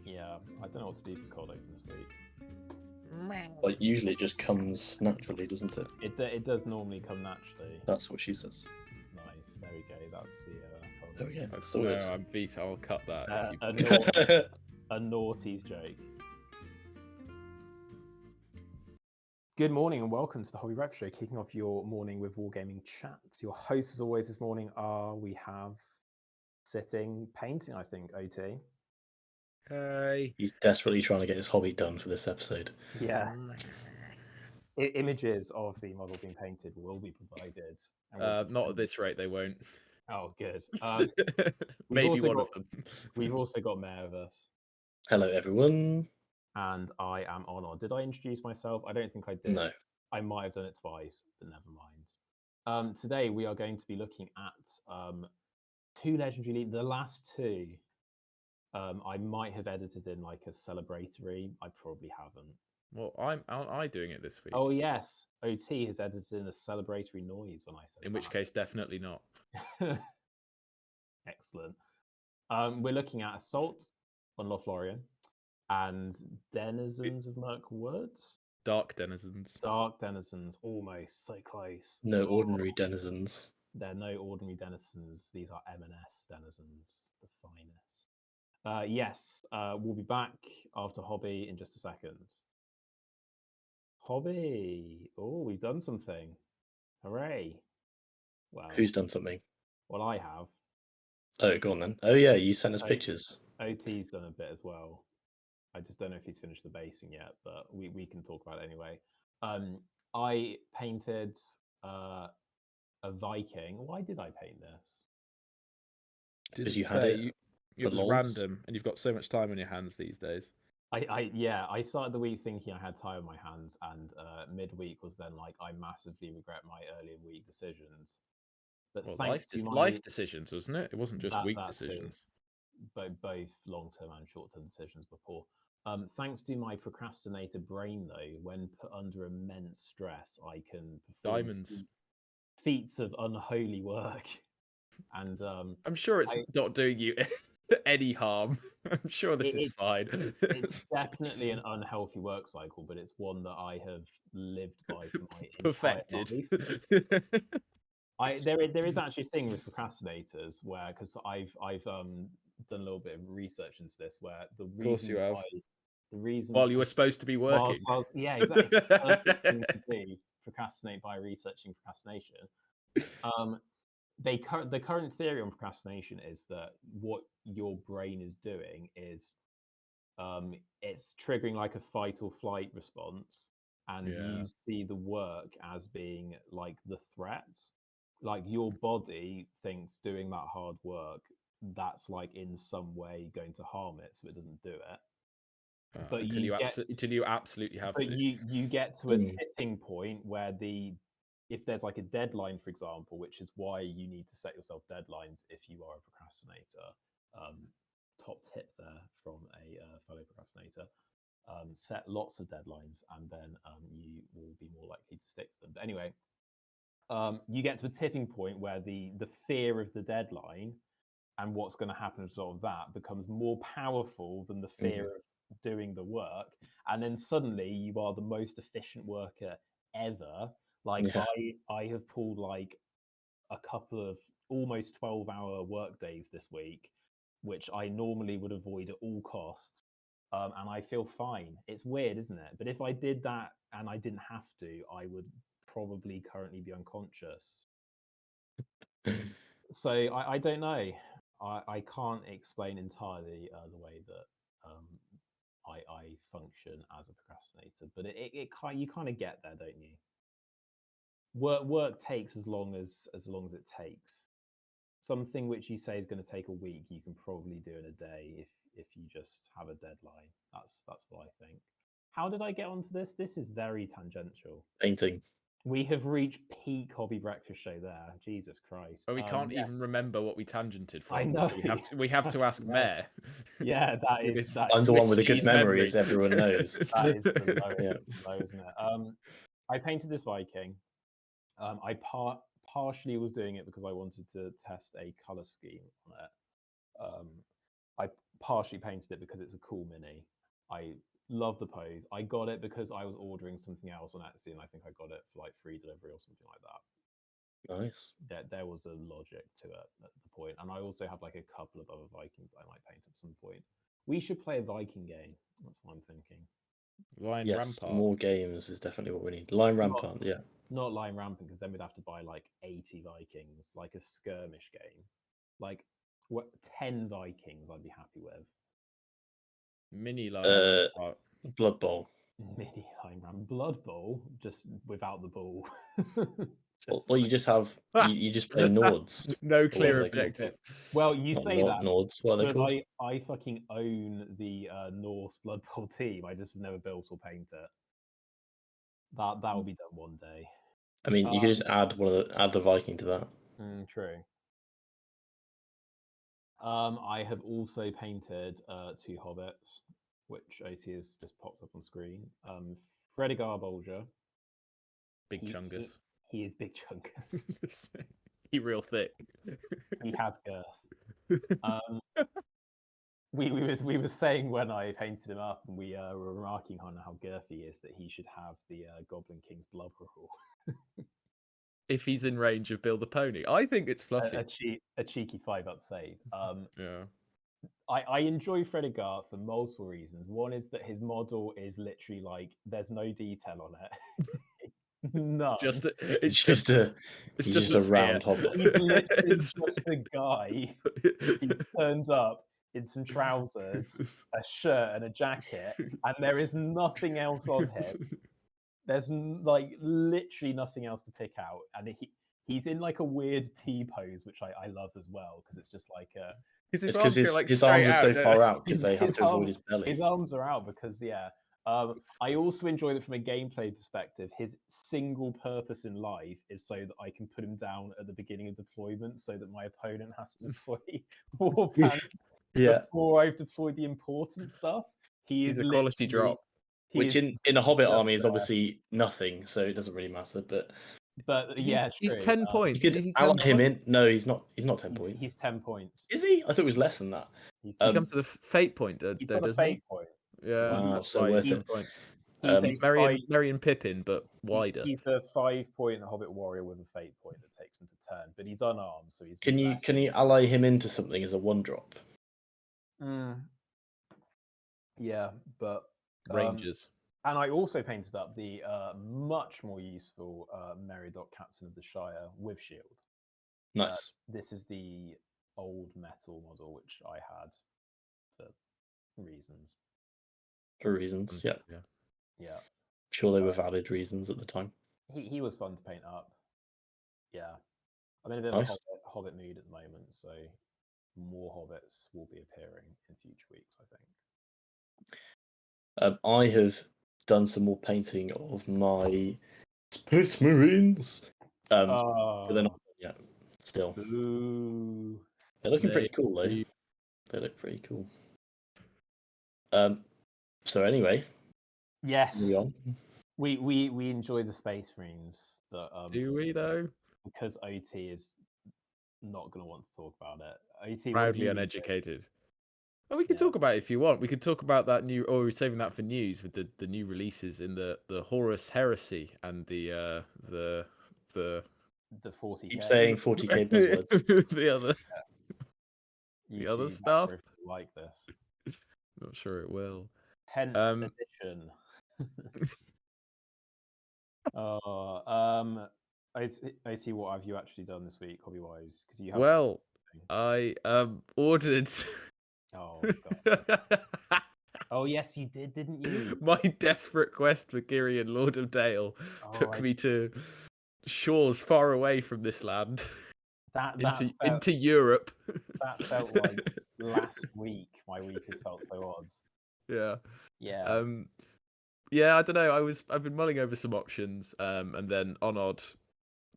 Yeah, I don't know what to do for cold open this week. Like usually it just comes naturally, doesn't it? It does normally come naturally. That's what she says. Nice, there we go. That's the cold Oh open. yeah, No, sorted. I'm beat. I'll cut that. A naughty's joke. Good morning and welcome to the Hobby Rec Show, kicking off your morning with Wargaming Chat. Your hosts, as always, this morning we have sitting painting, I think, OT. Hey. He's desperately trying to get his hobby done for this episode. Yeah. Images of the model being painted will be provided. And Not at this rate, they won't. Oh, good. Maybe one of them. We've also got Mayor with us. Hello, everyone. And I am Onod. Did I introduce myself? I don't think I did. No. I might have done it twice, but never mind. Today we are going to be looking at two legendary, the last two. I might have edited in like a celebratory. I probably haven't. Well, aren't I doing it this week? Oh yes, OT has edited in a celebratory noise when I said. In which case, definitely not. Excellent. We're looking at Assault on Lothlorien and Denizens of Mirkwood. Dark Denizens. Dark Denizens, almost so close. No ordinary denizens. They're no ordinary denizens. These are M&S denizens, the finest. Yes, we'll be back after Hobby in just a second. Hobby. Oh, we've done something. Hooray. Well, Who's done something? Well, I have. Oh, go on then. Oh yeah, you sent us pictures. OT's done a bit as well. I just don't know if he's finished the basing yet, but we can talk about it anyway. I painted a Viking. Why did I paint this? Because you had it. It was random, and you've got so much time on your hands these days. I started the week thinking I had time on my hands, and midweek was then like I massively regret my earlier week decisions. But well, thanks to life decisions, wasn't it? It wasn't just week decisions. But both long-term and short-term decisions were poor. Thanks to my procrastinator brain, though, when put under immense stress, I can perform feats of unholy work. And I'm sure it's not doing you any harm. I'm sure this is fine. It's definitely an unhealthy work cycle, but it's one that I have lived by for my perfected. Life. There is actually a thing with procrastinators where, because I've done a little bit of research into this, where the reason while you were supposed to be working, yeah, exactly, it's the perfect thing to do, procrastinate by researching procrastination. The current theory on procrastination is that what your brain is doing is it's triggering like a fight or flight response, and you see the work as being like the threat. Like your body thinks doing that hard work, that's like in some way going to harm it, so it doesn't do it. But until you absolutely have to. You get to a tipping point where if there's like a deadline, for example, which is why you need to set yourself deadlines if you are a procrastinator. Top tip there from a fellow procrastinator. Set lots of deadlines, and then you will be more likely to stick to them. But anyway, you get to a tipping point where the fear of the deadline and what's going to happen as a result of that becomes more powerful than the fear of doing the work, and then suddenly you are the most efficient worker ever. Like I have pulled like a couple of almost 12-hour work days this week, which I normally would avoid at all costs, and I feel fine. It's weird, isn't it? But if I did that and I didn't have to, I would probably currently be unconscious. So I don't know. I can't explain entirely the way that I function as a procrastinator, but you kind of get there, don't you? Work takes as long as it takes. Something which you say is going to take a week, you can probably do in a day if you just have a deadline. That's what I think. How did I get onto this? This is very tangential. Painting. We have reached peak Hobby Breakfast Show there. Jesus Christ. Oh, we can't even remember what we tangented from. I know. So we have to ask Mayor. Yeah, that is. I'm the one with a good memory, as everyone knows. That is the lowest low, isn't it? I painted this Viking. I partially was doing it because I wanted to test a color scheme on it. I partially painted it because it's a cool mini. I love the pose. I got it because I was ordering something else on Etsy, and I think I got it for like free delivery or something like that. Nice. There was a logic to it at the point. And I also have like a couple of other Vikings that I might paint at some point. We should play a Viking game. That's what I'm thinking. Line Yes, Rampart. more games is definitely what we need. Line Rampart, yeah. Not Line Rampant, because then we'd have to buy like 80 Vikings, like a skirmish game. Like 10 Vikings I'd be happy with. Mini Line Rampart. Blood Bowl. Mini Line Rampant. Blood Bowl, just without the ball. Well, you just have you just play Nords. No clear objective. Well, you Not say that, Nords. What are they but called? I fucking own the Norse Blood Bowl team. I just have never built or paint it. That will be done one day. I mean, you could just add the Viking to that. True. I have also painted 2 hobbits, which OT has just popped up on screen. Fredegar Bolger. Big chungus. He is big chungus. He real thick. He has girth. We were saying when I painted him up, and we were remarking on how girthy he is, that he should have the Goblin King's blood rule. If he's in range of Bill the Pony, I think it's fluffy. A cheeky 5-up save. Yeah. I enjoy Fredegar for multiple reasons. One is that his model is literally like there's no detail on it. No, it's just a round hobbit. He's literally just a guy. He's turned up in some trousers, a shirt, and a jacket, and there is nothing else on him. There's like literally nothing else to pick out, and he's in like a weird T pose, which I love as well, because it's just like because his arms go like his straight arms out. are so far out because they have to avoid his belly. His arms are out because I also enjoy that from a gameplay perspective. His single purpose in life is so that I can put him down at the beginning of deployment, so that my opponent has to deploy Warband before I've deployed the important stuff. He's a quality drop. Which in a Hobbit army is obviously nothing, so it doesn't really matter. But he's 10 points. You could ally him in. No, he's not. He's not 10 points. He's 10 points. Is he? I thought it was less than that. He comes to the fate point. He's got a fate point. Yeah, wow, that's so right. worth it. He's Merry and Pippin, but wider. He's a 5-point Hobbit warrior with a fate point that takes him to turn, but he's unarmed, so he's. Can you ally him into something as a 1-drop? Yeah, but Rangers. And I also painted up the much more useful Meriadoc Captain of the Shire with shield. Nice. This is the old metal model, which I had for reasons. Yeah. Yeah. Sure, they were valid reasons at the time. He was fun to paint up. Yeah. I'm in a bit of a Hobbit mood at the moment, so more Hobbits will be appearing in future weeks, I think. I have done some more painting of my Space Marines. But they're not yet. Still. Ooh. They're looking pretty cool, though. They look pretty cool. So anyway. Yes. We enjoy the Space Marines, but do we though? Because OT is not going to want to talk about it. OT proudly uneducated. Well, we can talk about it if you want. We could talk about that new, or we're saving that for news with the new releases in the Horus Heresy and the 40K. Keep saying 40K buzzwords. the other stuff. Like this. Not sure it will. 10th edition. OT, what have you actually done this week, hobby wise? Because you have. Well, I ordered. Oh God. Oh yes, you did, didn't you? My desperate quest for Girion, Lord of Dale, took me to shores far away from this land. Into Europe. That felt like last week. My week has felt so odd. Yeah. Yeah. Yeah, I don't know. I've been mulling over some options, and then Onod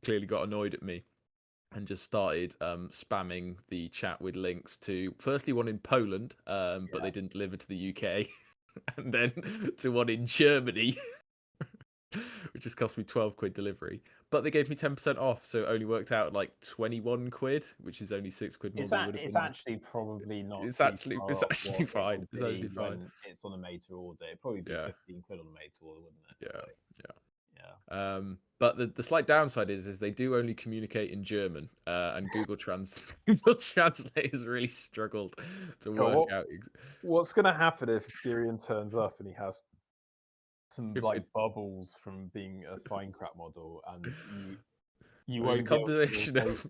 clearly got annoyed at me and just started spamming the chat with links to firstly one in Poland, but they didn't deliver to the UK, and then to one in Germany. which just cost me 12 quid delivery. But they gave me 10% off, so it only worked out like 21 quid, which is only 6 quid more It's, than it would have it's been. actually probably not It's too actually far it's off actually what fine. it'll It's be actually fine. when it's on a made to order. It'd probably be Yeah. 15 quid on a made to order, wouldn't it? Yeah. So, Yeah. But the slight downside is they do only communicate in German, and Google Translate has really struggled to work out. What's going to happen if Girion turns up and he has some like bubbles from being a fine crap model, and you won't the be able to combination replace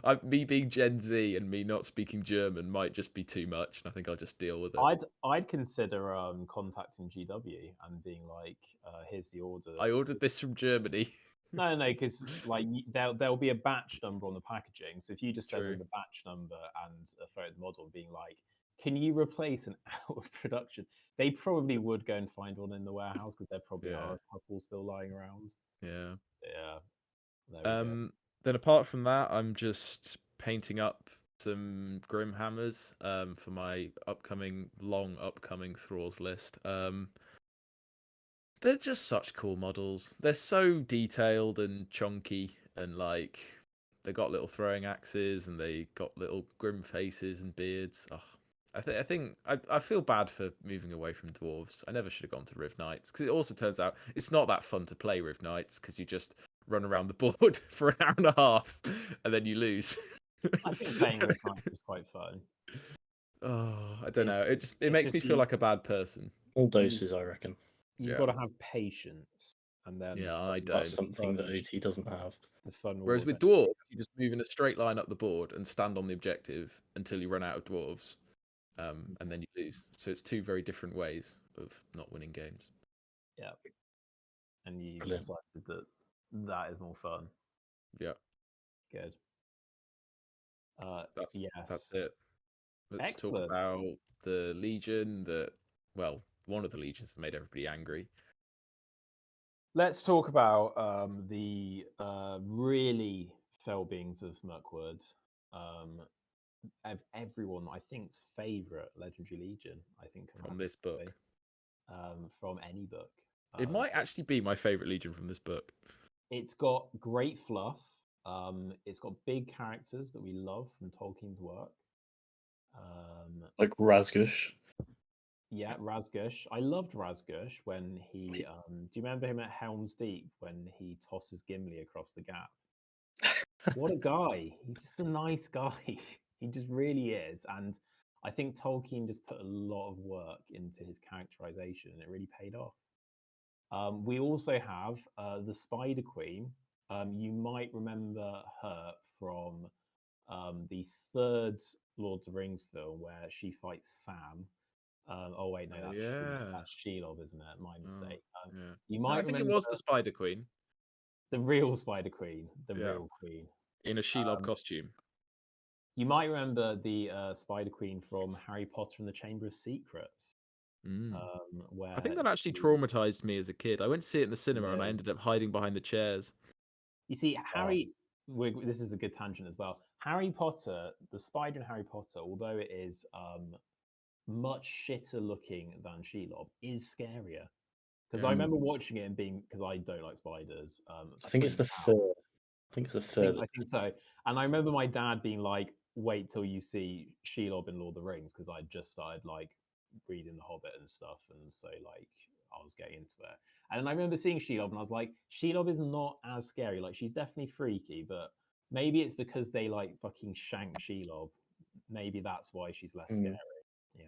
of me being Gen Z and me not speaking German might just be too much, and I think I'll just deal with it. I'd consider contacting GW and being like, here's the order. I ordered this from Germany. No, because like there'll be a batch number on the packaging. So if you just send them the batch number and a photo of the model, being like, can you replace an out of production? They probably would go and find one in the warehouse because there probably are a couple still lying around. Yeah. There then apart from that, I'm just painting up some Grim Hammers for my upcoming Thralls list. They're just such cool models. They're so detailed and chunky, and like they got little throwing axes and they got little grim faces and beards. Oh, I feel bad for moving away from dwarves. I never should have gone to Riv Knights, because it also turns out it's not that fun to play Riv Knights, because you just run around the board for an hour and a half and then you lose. I think playing Riv Knights is quite fun. Oh, I don't know. It makes me feel like a bad person. All doses, I reckon. You've got to have patience, and then I don't. That's something that OT doesn't have. The fun. Whereas with dwarves, you just move in a straight line up the board and stand on the objective until you run out of dwarves, and then you lose. So it's two very different ways of not winning games. Yeah, and you decided that is more fun. Yeah, good. That's it. Let's Excellent. talk about the Legion one of the legions that made everybody angry. Let's talk about the really fell beings of Mirkwood. Everyone, I think's favourite legendary legion. I think from this book, from any book. It might actually be my favourite legion from this book. It's got great fluff. It's got big characters that we love from Tolkien's work. Like Razgush. Yeah, Razgush. I loved Razgush when he. Do you remember him at Helm's Deep when he tosses Gimli across the gap? What a guy! He's just a nice guy. He just really is, and I think Tolkien just put a lot of work into his characterization, and it really paid off. We also have the Spider Queen. You might remember her from the third Lord of the Rings film where she fights Sam. Oh wait, no, that's Shelob, isn't it? My mistake. You might I think remember it was the Spider Queen, the real Spider Queen, real queen in a Shelob costume. You might remember the Spider Queen from Harry Potter and the Chamber of Secrets. Where I think that actually traumatized me as a kid. I went to see it in the cinema and I ended up hiding behind the chairs. You see, Harry. This is a good tangent as well. Harry Potter, the spider in Harry Potter, although it is much shitter looking than Shelob, is scarier. Because I remember watching it and being, because I don't like spiders. I think it's the third. I think so. And I remember my dad being like, "Wait till you see Shelob in Lord of the Rings," because I just started like reading The Hobbit and stuff, and so like I was getting into it. And I remember seeing Shelob, and I was like, Shelob is not as scary. Like she's definitely freaky, but maybe it's because they like fucking shank Shelob. Maybe that's why she's less scary. Yeah.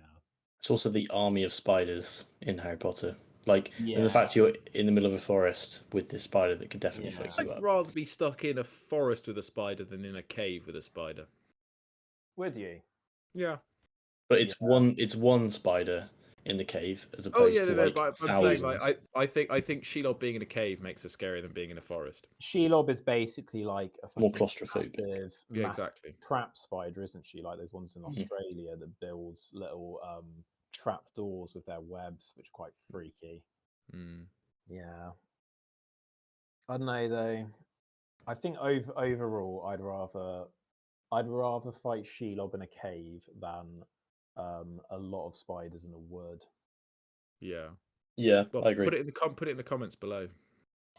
It's also the army of spiders in Harry Potter. Like, and the fact you're in the middle of a forest with this spider that could definitely fuck you up. I'd rather be stuck in a forest with a spider than in a cave with a spider. Would you? Yeah. But it's one spider in the cave as opposed to but thousands. I'm saying, I think Shelob being in a cave makes her scarier than being in a forest. Shelob is basically like a more claustrophobic, massive trap spider, isn't she? Like those ones in Australia that builds little trap doors with their webs, which are quite freaky. Yeah, I don't know though. I think overall, I'd rather fight Shelob in a cave than a lot of spiders in a wood. Yeah, well, I agree. Put it in the comments below.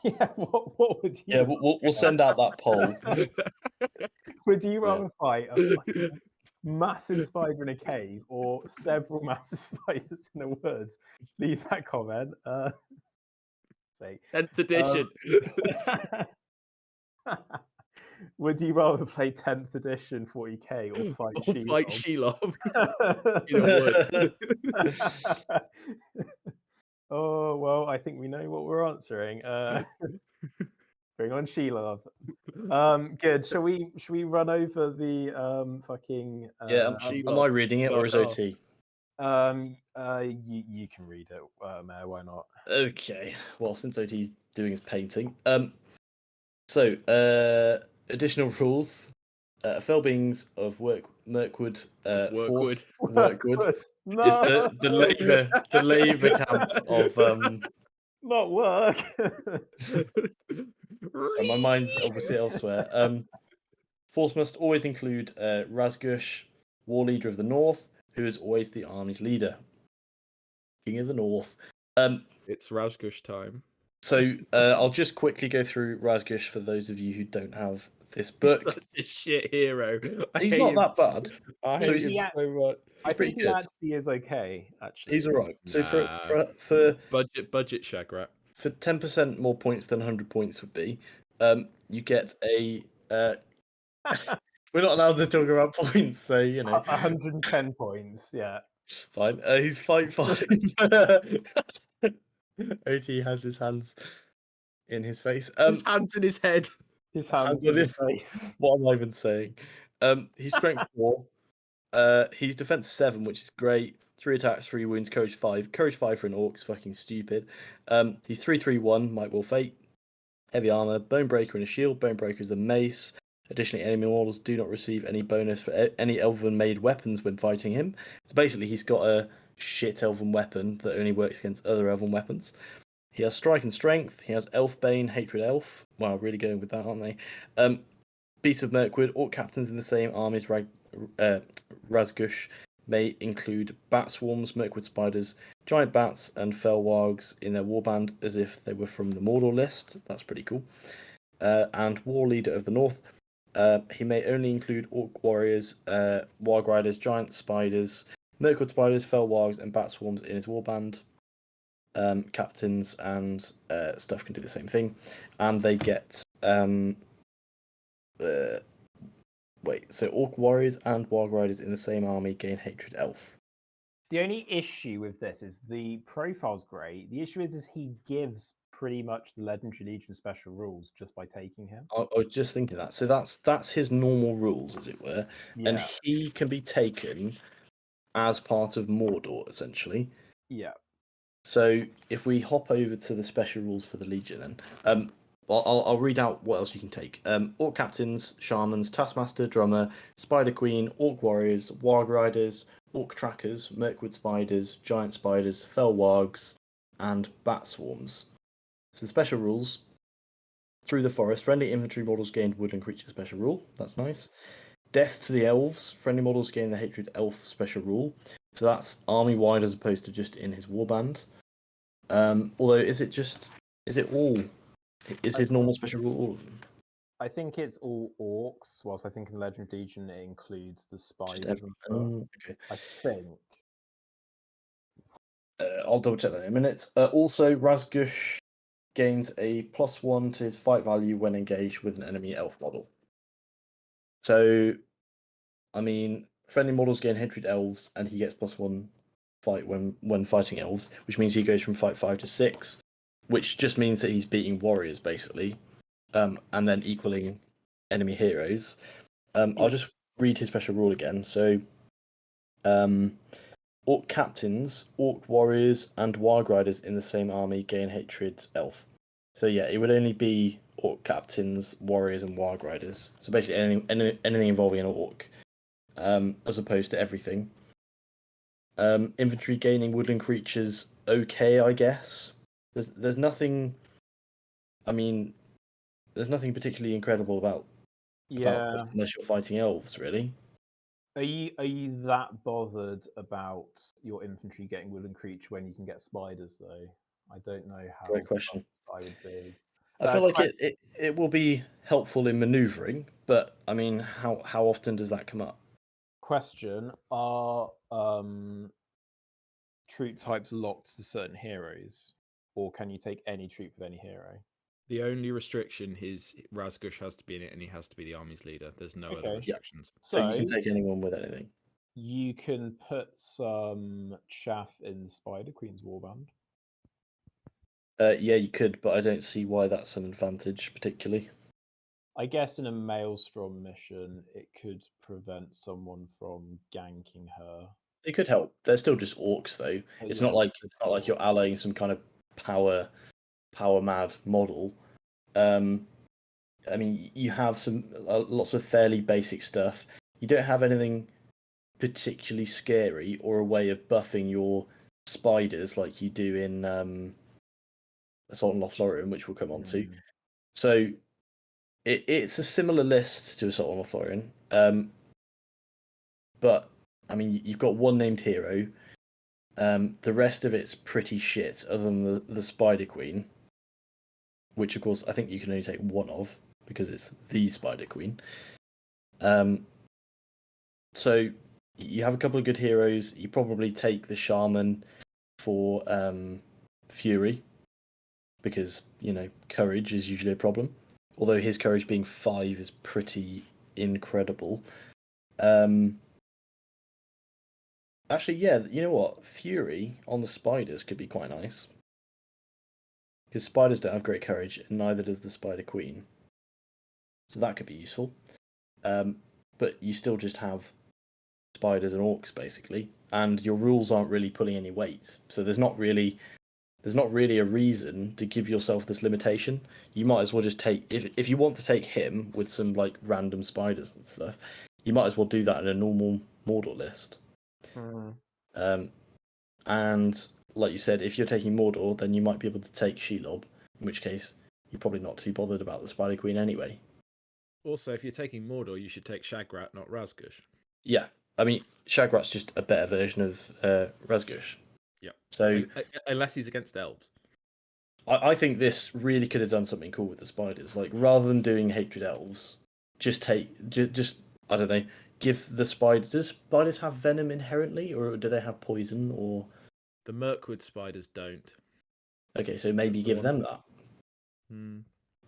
Yeah, what would you? Yeah, we'll send out that poll. Would you rather fight a fucking massive spider in a cave or several massive spiders in the woods? Leave that comment. Say, 10th edition. would you rather play 10th edition 40k or fight Or fight Shelob? Shelob in a wood. Oh well, I think we know what we're answering. Bring on Shelob. Good. Shall we run over the fucking? Yeah, am I reading it or is OT? You can read it, Mayor. Why not? Okay. Well, since OT's doing his painting, so additional rules. Felbings of Mirkwood, force Mirkwood No, is the Labour camp of not work. sorry, my mind's obviously elsewhere. Force must always include Razgush, war leader of the North, who is always the army's leader. King of the North. It's Razgush time. So I'll just quickly go through Razgush for those of you who don't have this book. He's such a shit hero. He's not that bad. I hate him so much. I pretty think he good. actually is okay. Actually, He's alright. So Nah. for budget Shagrat. for 10% more points than 100 points would be, you get a. We're not allowed to talk about points, so you know. 110 points. Yeah. Fine. He's fight 5. OT has his hands in his face. His hands in his head. His hands in his face. What am I even saying? He's strength 4. He's defense 7, which is great. 3 attacks, 3 wounds, courage 5. Courage 5 for an orc is fucking stupid. He's 3/3/1, Might Will Fate. Heavy armor, Bone Breaker and a shield. Bone Breaker is a mace. Additionally, enemy models do not receive any bonus for any elven-made weapons when fighting him. So basically, he's got a shit elven weapon that only works against other elven weapons. He has strike and strength. He has Elfbane, Hatred Elf. Wow, really going with that, aren't they? Beasts of Mirkwood, orc captains in the same army as Razgush may include bat swarms, Mirkwood spiders, giant bats, and fell wargs in their warband as if they were from the Mordor list. That's pretty cool. And war leader of the North. He may only include orc warriors, warg riders, giant spiders, Mirkwood spiders, fell wargs, and bat swarms in his warband. Captains and stuff can do the same thing, and they get so orc warriors and warg riders in the same army gain hatred elf. The only issue with this is the profile's great. The issue is he gives pretty much the Legendary Legion special rules just by taking him. I was just thinking that. So that's his normal rules, as it were, and he can be taken as part of Mordor, essentially. Yeah. So if we hop over to the special rules for the Legion, then I'll read out what else you can take. Orc captains, shamans, taskmaster, drummer, spider queen, orc warriors, warg riders, orc trackers, Mirkwood spiders, giant spiders, fell wargs, and bat swarms. So the special rules: through the forest, friendly infantry models gained woodland creature special rule. That's nice. Death to the elves, friendly models gain the hatred elf special rule. So that's army wide as opposed to just in his warband. Although is it all? Is his normal special rule all of them? I think it's all orcs, whilst I think in the Legendary Legion it includes the spiders and stuff. Okay. I think. I'll double check that in a minute. Also, Razgush gains a +1 to his fight value when engaged with an enemy elf model. So, I mean, friendly models gain hatred elves, and he gets +1 fight when fighting elves, which means he goes from fight 5 to 6, which just means that he's beating warriors basically, and then equaling enemy heroes. I'll just read his special rule again. So, orc captains, orc warriors, and warg riders in the same army gain hatred elf. So yeah, it would only be orc captains, warriors, and warg riders. So basically anything involving an orc, as opposed to everything. Infantry gaining woodland creatures, okay, I guess. There's nothing. I mean, there's nothing particularly incredible about this unless you're fighting elves, really. Are you that bothered about your infantry getting woodland creature when you can get spiders though? I don't know how. Great question. I would be. I feel like it will be helpful in maneuvering, but I mean, how often does that come up? Question: are troop types locked to certain heroes, or can you take any troop with any hero? The only restriction is Razgush has to be in it, and he has to be the army's leader. There's no other Okay. restrictions. So you So can take anyone with anything. you can put some chaff in Spider Queen's warband. Yeah, you could, but I don't see why that's an advantage particularly. I guess in a Maelstrom mission, it could prevent someone from ganking her. It could help. They're still just orcs, though. It's Yeah, not like you're allying some kind of power mad model. I mean, you have some lots of fairly basic stuff. You don't have anything particularly scary or a way of buffing your spiders like you do in Assault on Lothlorien, which we'll come on to. So it's a similar list to Assault on Lothlorien, but I mean, you've got one named hero. The rest of it's pretty shit, other than the Spider Queen, which of course I think you can only take one of because it's the Spider Queen. So you have a couple of good heroes. You probably take the Shaman for Fury because courage is usually a problem. Although his courage being 5 is pretty incredible. Actually, yeah, you know what? Fury on the spiders could be quite nice. Because spiders don't have great courage, and neither does the Spider Queen. So that could be useful. But you still just have spiders and orcs, basically. And your rules aren't really pulling any weight. So there's not really a reason to give yourself this limitation. You might as well just take... If you want to take him with some, like, random spiders and stuff, you might as well do that in a normal Mordor list. And like you said, if you're taking Mordor, then you might be able to take Shelob, in which case you're probably not too bothered about the Spider Queen anyway. Also, if you're taking Mordor, you should take Shagrat, not Razgush. Yeah, I mean, Shagrat's just a better version of Razgush. Yeah. So unless he's against elves. I think this really could have done something cool with the spiders. Like, rather than doing Hatred Elves, just I don't know, give the spiders... Does spiders have venom inherently, or do they have poison, or... The Mirkwood spiders don't. Okay, so maybe give them that.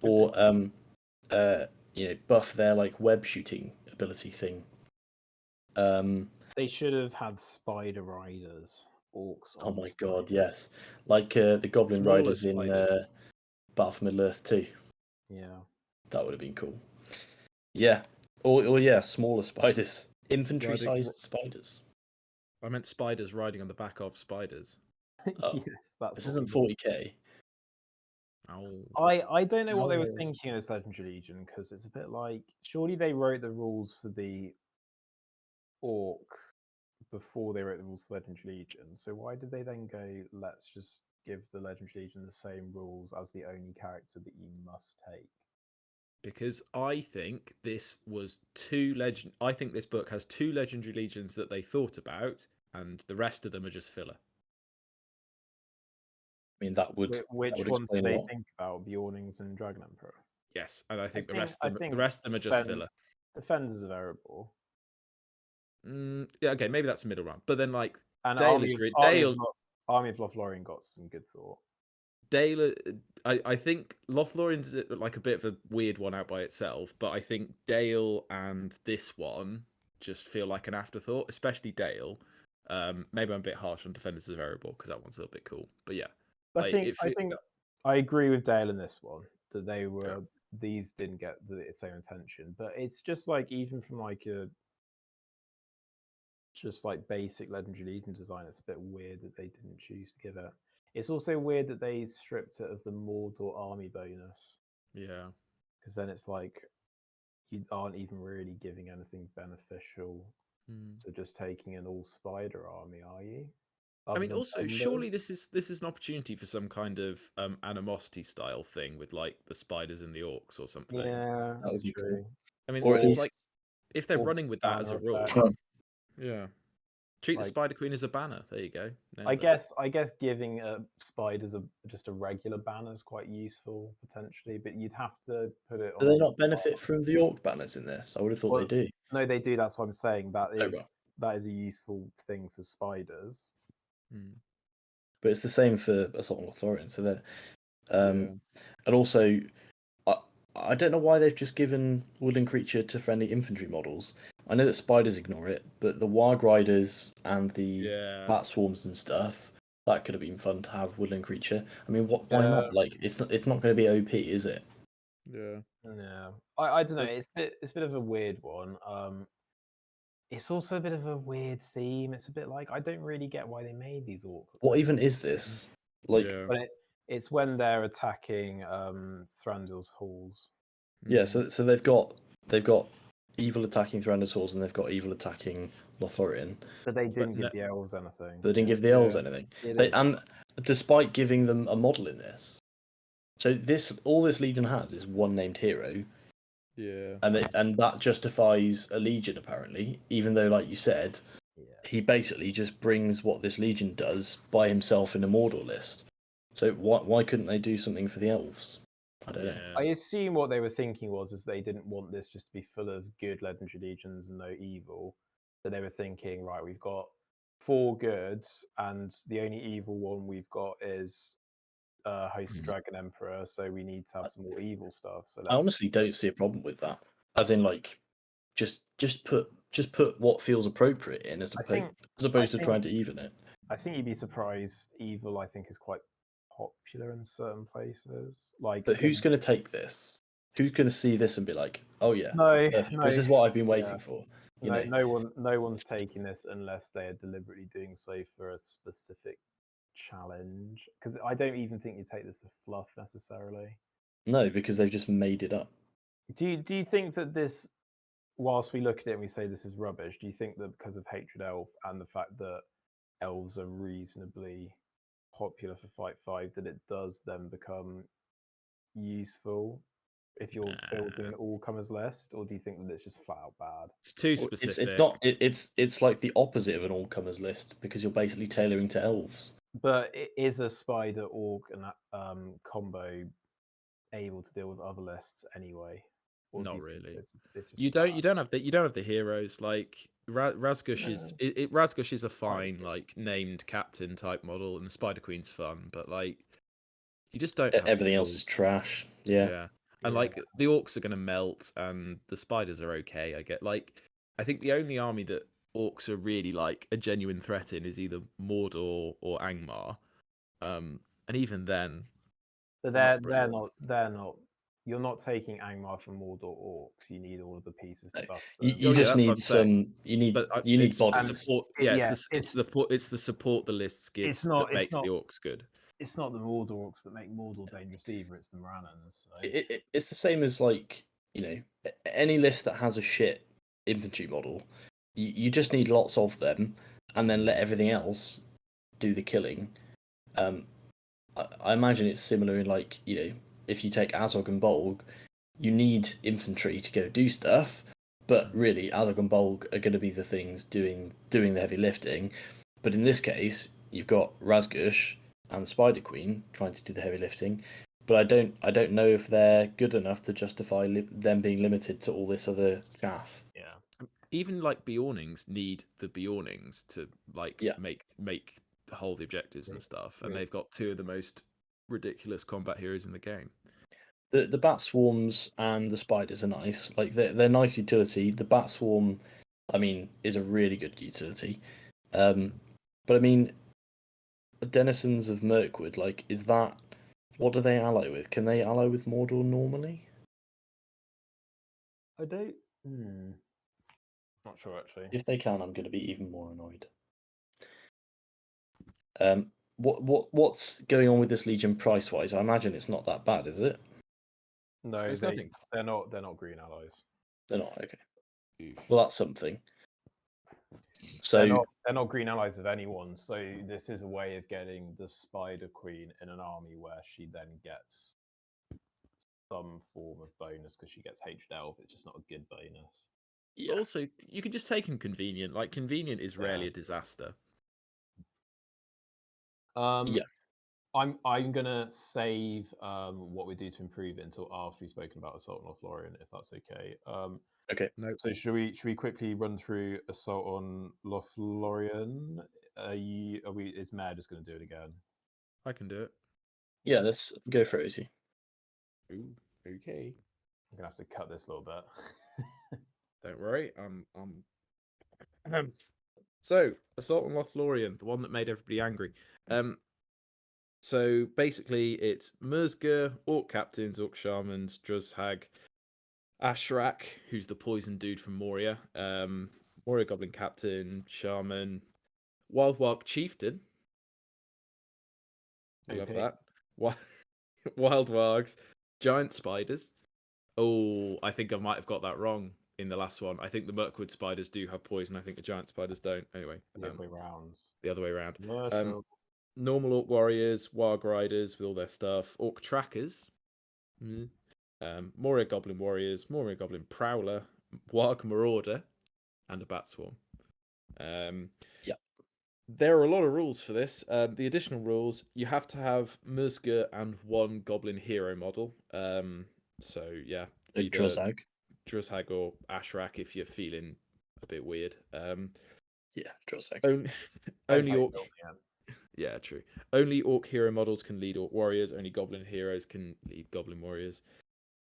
Or buff their like web shooting ability thing. They should have had spider riders, orcs. Oh my god, yes, like the Goblin Smaller Riders in Battle for Middle Earth 2. Yeah, that would have been cool. Yeah, or yeah, smaller spiders, infantry-sized spiders. I meant spiders riding on the back of spiders. Oh, yes, that's this isn't 40k. I don't know what they were thinking in this Legendary Legion, because it's a bit like, surely they wrote the rules for the orc before they wrote the rules for Legendary Legion. So why did they then go, let's just give the Legendary Legion the same rules as the only character that you must take? Because I think this was I think this book has 2 Legendary Legions that they thought about, and the rest of them are just filler. I mean, that would... Which ones do they think about? Bjornings and Dragon Emperor? Yes, and I think the rest of them are just filler. Defenders of Erebor. Yeah, okay, maybe that's a middle round. But then, like, And Dale Army of Lothlorien got some good thought. Dale, I think Lothlorien's like a bit of a weird one out by itself, but I think Dale and this one just feel like an afterthought, especially Dale. Maybe I'm a bit harsh on Defenders of Erebor because that one's a little bit cool, but yeah. I think I agree with Dale in this one that these didn't get the same attention, but it's just like, even from like just like basic Legendary Legion design, it's a bit weird that they didn't choose to give it. It's also weird that they stripped it of the Mordor army bonus. Yeah. Because then it's like, you aren't even really giving anything beneficial to just taking an all spider army, are you? I mean, also, surely this is an opportunity for some kind of animosity style thing with like the spiders and the orcs or something. Yeah, that's true. I mean, or it's like if they're running with that as a rule. Effect. Yeah. Treat the Like- Spider Queen as a banner. There you go. I Nailed it. guess giving spiders just a regular banner is quite useful potentially, but you'd have to put it on. Do they not benefit from the orc banners in this? I would have thought Well, they do. No, they do. That's what I'm saying. Oh, right. That is a useful thing for spiders. But it's the same for Assault on Lothlorien. So that, Yeah. and also, I don't know why they've just given woodland creature to friendly infantry models. I know that spiders ignore it, but the warg riders and the bat swarms and stuff, that could have been fun to have woodland creature. I mean, why not? Like, it's not going to be OP, is it? Yeah. Yeah. I don't know. There's- It's a bit of a weird one. It's also a bit of a weird theme. It's a bit like I don't really get why they made these awkward. What even is this? Like, Yeah. But it's when they're attacking Thranduil's halls. yeah. So they've got evil attacking Thranduil's halls and they've got evil attacking Lothlorien. But they didn't give no- the elves anything. They didn't give the elves Yeah. anything. It is. And despite giving them a model in this, so all this legion has is one named hero, Yeah. and that justifies a legion apparently. Even though, like you said, he basically just brings what this legion does by himself in a Mordor list. So why couldn't they do something for the elves? I don't know. I assume what they were thinking is they didn't want this just to be full of good legendary legions and no evil. So they were thinking, right, we've got 4 goods, and the only evil one we've got is Host of Dragon Emperor. So we need to have some more evil stuff. So I honestly don't see a problem with that. As in, like, just put what feels appropriate in as opposed to trying to even it. I think you'd be surprised. Evil, I think, is quite popular in certain places. Like, But who's going to take this? Who's going to see this and be like, "Oh yeah, No, this is what I've been waiting for." You know? No one's taking this unless they are deliberately doing so for a specific challenge. Because I don't even think you take this for fluff necessarily. No, because they've just made it up. Do you think that this, whilst we look at it and we say this is rubbish, do you think that because of Hatred Elf and the fact that elves are reasonably popular for Fight 5, that it does then become useful if you're building an all-comers list, or do you think that it's just flat out bad? It's too specific. It's not. It's like the opposite of an all-comers list because you're basically tailoring to elves. But is a spider orc and combo able to deal with other lists anyway? Or Not do you think really. it's just You don't have the heroes like Razgush is Razgush is a fine like named captain type model, and the Spider Queen's fun, but like you just don't have the Everything else tools. is trash. Yeah. And like the orcs are gonna melt, and the spiders are okay. I think the only army that orcs are really like a genuine threat in is either Mordor or Angmar, and even then, But they're not. You're not taking Angmar from Mordor orcs. You need all of the pieces to buff them. You just that's what need I'm saying. some. You need it's bodies. support. It's the support the lists give that makes the orcs good. It's not the Mordor orcs that make Mordor dangerous either. It's the Morannons. So. It's the same as like any list that has a shit infantry model. You just need lots of them, and then let everything else do the killing. I imagine it's similar in like if you take Azog and Bolg, you need infantry to go do stuff, but really Azog and Bolg are going to be the things doing the heavy lifting. But in this case, you've got Razgush and the Spider Queen trying to do the heavy lifting, but I don't know if they're good enough to justify them being limited to all this other chaff. Yeah. Even like Bjornings need the Bjornings to like make hold the objectives and stuff, and they've got 2 of the most ridiculous combat heroes in the game. The bat swarms and the spiders are nice. Like they're nice utility. The bat swarm, I mean, is a really good utility. But I mean, Denizens of Mirkwood, like, is that what do they ally with? Can they ally with Mordor normally? I don't. Not sure actually. If they can, I'm going to be even more annoyed. What's going on with this Legion price wise? I imagine it's not that bad, is it? No, they're not. They're not green allies. They're not. Okay. Well, that's something. So they're not green allies of anyone. So this is a way of getting the Spider Queen in an army where she then gets some form of bonus because she gets Hatred Elf. It's just not a good bonus. Yeah. Also, you can just take him convenient. Like, convenient is rarely a disaster. Yeah. I'm gonna save what we do to improve it until after we've spoken about Assault on Lothlorien, if that's okay. Okay. No. So should we quickly run through Assault on Lothlorien? Is Mayor just gonna do it again? I can do it. Yeah, let's go for it, Izzy. Ooh, okay. I'm gonna have to cut this a little bit. Don't worry. So, Assault on Lothlorien, the one that made everybody angry. So basically, it's Mersga, Orc Captains, Orc Shamans, Druzhag, Ashrak, who's the poison dude from Moria, Moria Goblin Captain, Shaman, Wild Warg Chieftain. I love Okay. that. Wild Wargs, Giant Spiders. Oh, I think I might have got that wrong in the last one. I think the Mirkwood spiders do have poison. I think the giant spiders don't. Anyway, The other way round. the other way around. Yeah, sure. Normal Orc Warriors, Warg Riders with all their stuff, Orc Trackers, Moria Goblin Warriors, Moria Goblin Prowler, Warg Marauder, and a Bat Swarm. Yeah. There are a lot of rules for this. The additional rules, you have to have Mersga and one Goblin Hero model. So, yeah. Either Druzhag or Ashrak if you're feeling a bit weird. Yeah, Druzhag. Only Orc. Yeah, true. Only Orc hero models can lead Orc warriors. Only Goblin heroes can lead Goblin warriors.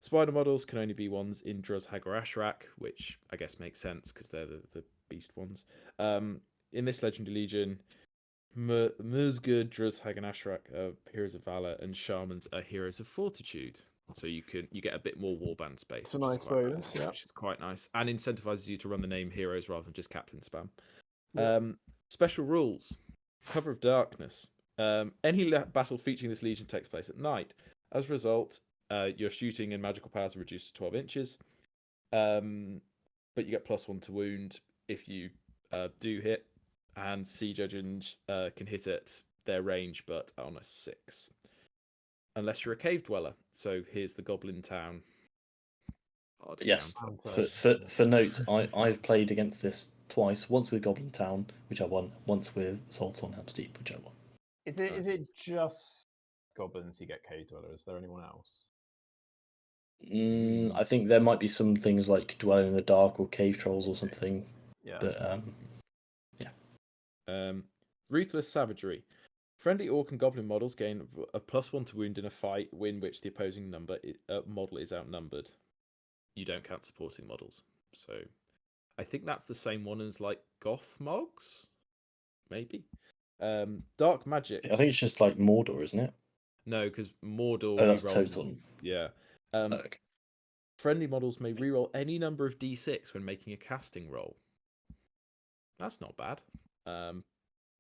Spider models can only be ones in Druzhag or Ashrak, which I guess makes sense because they're the beast ones. In this Legendary Legion, Mersga, Druzhag, and Ashrak are heroes of valor, and Shamans are heroes of fortitude. So you get a bit more warband space. It's a nice bonus, yeah. Which is quite nice, and incentivizes you to run the name heroes rather than just captain spam. Yeah. Special rules: Cover of Darkness. Any battle featuring this legion takes place at night. As a result, your shooting and magical powers are reduced to 12 inches. But you get +1 to wound if you do hit, and siege agents can hit at their range, but on a 6. Unless you're a cave dweller. So here's the Goblin Town. Yes. For note, I've played against this twice. Once with Goblin Town, which I won. Once with Assault on Helm's Deep, which I won. Is it just goblins who get cave dweller? Is there anyone else? I think there might be some things like Dwelling in the Dark or Cave Trolls or something. Yeah. But yeah. Ruthless Savagery. Friendly Orc and Goblin models gain a +1 to wound in a fight, win which the opposing model is outnumbered. You don't count supporting models. So I think that's the same one as like Goth Mogs? Maybe. Dark Magics. I think it's just like Mordor, isn't it? No, because Mordor. Oh, that's total. Yeah. Okay. Friendly models may reroll any number of d6 when making a casting roll. That's not bad.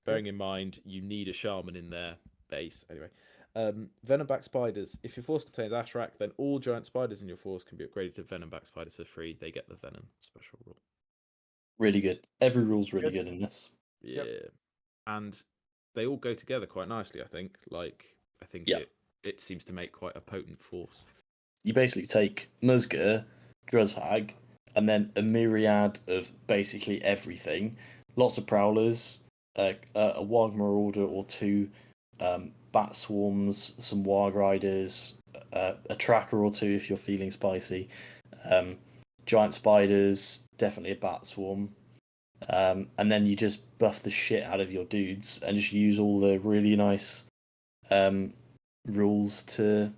Bearing in mind you need a shaman in their base. Anyway. Venomback Spiders. If your force contains Ashrak, then all giant spiders in your force can be upgraded to Venomback Spiders for free. They get the Venom special rule. Really good. Every rule's really good in this. Yeah. Yep. And they all go together quite nicely, I think. It seems to make quite a potent force. You basically take Mersga, Druzhag, and then a myriad of basically everything. Lots of prowlers, a Warg Marauder or 2, bat swarms, some Warg Riders, a tracker or 2 if you're feeling spicy, giant spiders, definitely a bat swarm, and then you just buff the shit out of your dudes and just use all the really nice rules to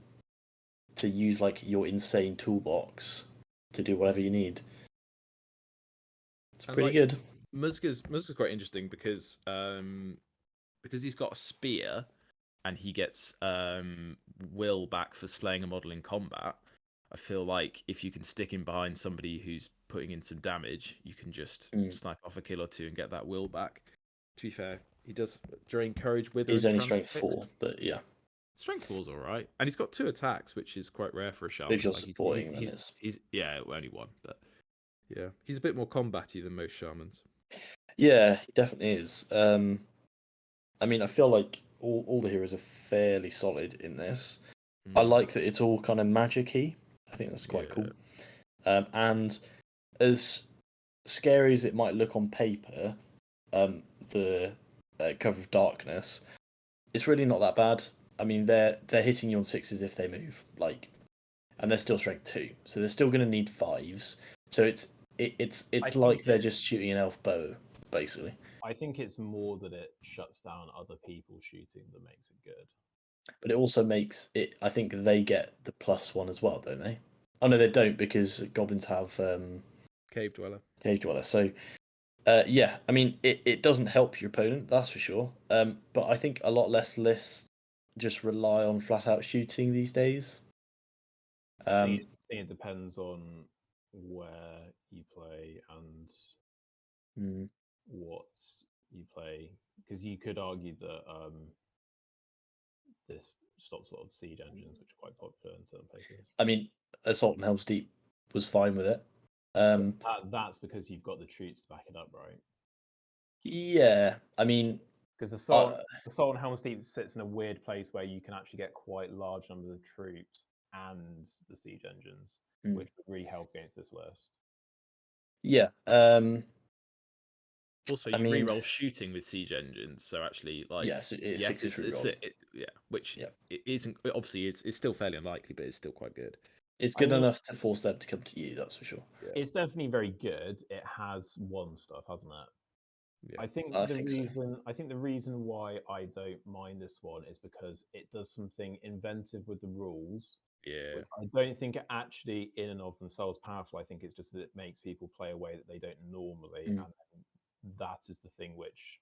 use like your insane toolbox to do whatever you need. It's pretty good. Mersga's quite interesting because he's got a spear and he gets will back for slaying a model in combat. I feel like if you can stick him behind somebody who's putting in some damage, you can just snipe off a kill or 2 and get that will back. To be fair, he does drain courage, wither. He's only strength 4, but yeah. Strength 4's all right, and he's got 2 attacks, which is quite rare for a shaman. If you're supporting, he's only 1, but yeah, he's a bit more combat-y than most shamans. Yeah, he definitely is. I mean, I feel like all the heroes are fairly solid in this. I like that it's all kind of magic-y. I think that's quite cool. And as scary as it might look on paper, the Cover of Darkness, it's really not that bad. I mean, they're hitting you on 6s if they move, like, and they're still strength 2, so they're still going to need 5s. So it's like they're just shooting an elf bow, basically. I think it's more that it shuts down other people shooting that makes it good. But it also makes it. I think they get the +1 as well, don't they? Oh no, they don't, because goblins have Cave Dweller. Cave Dweller. So yeah, I mean, it doesn't help your opponent, that's for sure. But I think a lot less lists just rely on flat out shooting these days. I think it depends on where you play and what you play, because you could argue that this stops a lot of siege engines, which are quite popular in certain places. I mean, Assault and Helm's Deep was fine with it. That's because you've got the troops to back it up, right? Yeah, I mean, because Assault and Helm's Deep sits in a weird place where you can actually get quite large numbers of troops and the siege engines, which would really help against this list. Yeah. Also, you reroll shooting with siege engines, so actually, like, yes, it's which it isn't. Obviously, it's still fairly unlikely, but it's still quite good. It's good enough to force them to come to you, that's for sure. Yeah. It's definitely very good. It has won stuff, hasn't it? Yeah. I think the reason why I don't mind this one is because it does something inventive with the rules. Yeah. Which I don't think are actually in and of themselves powerful. I think it's just that it makes people play a way that they don't normally, and that is the thing which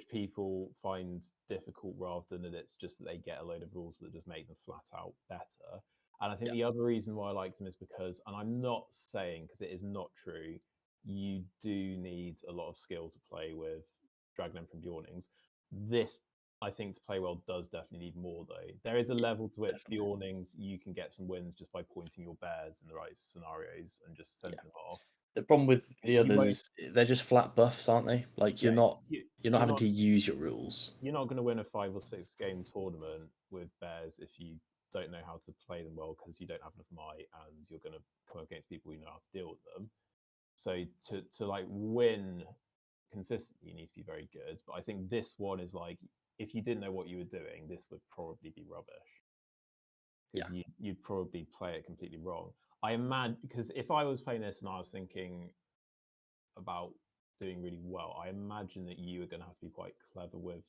people find difficult, rather than that it's just that they get a load of rules that just make them flat out better. And I think the other reason why I like them is because, and I'm not saying, because it is not true, you do need a lot of skill to play with Dragon Emperor Bjornings. This, I think, to play well, does definitely need more, though. There is a level to which Bjornings, you can get some wins just by pointing your bears in the right scenarios and just sending them off. The problem with the others is they're just flat buffs, aren't they? Like, you're not having to use your rules. You're not going to win a 5 or 6 game tournament with bears if you don't know how to play them well, because you don't have enough might, and you're going to come up against people who know how to deal with them. So to like win consistently, you need to be very good. But I think this one is like, if you didn't know what you were doing, this would probably be rubbish, because you'd probably play it completely wrong. I imagine, because if I was playing this and I was thinking about doing really well, I imagine that you are going to have to be quite clever with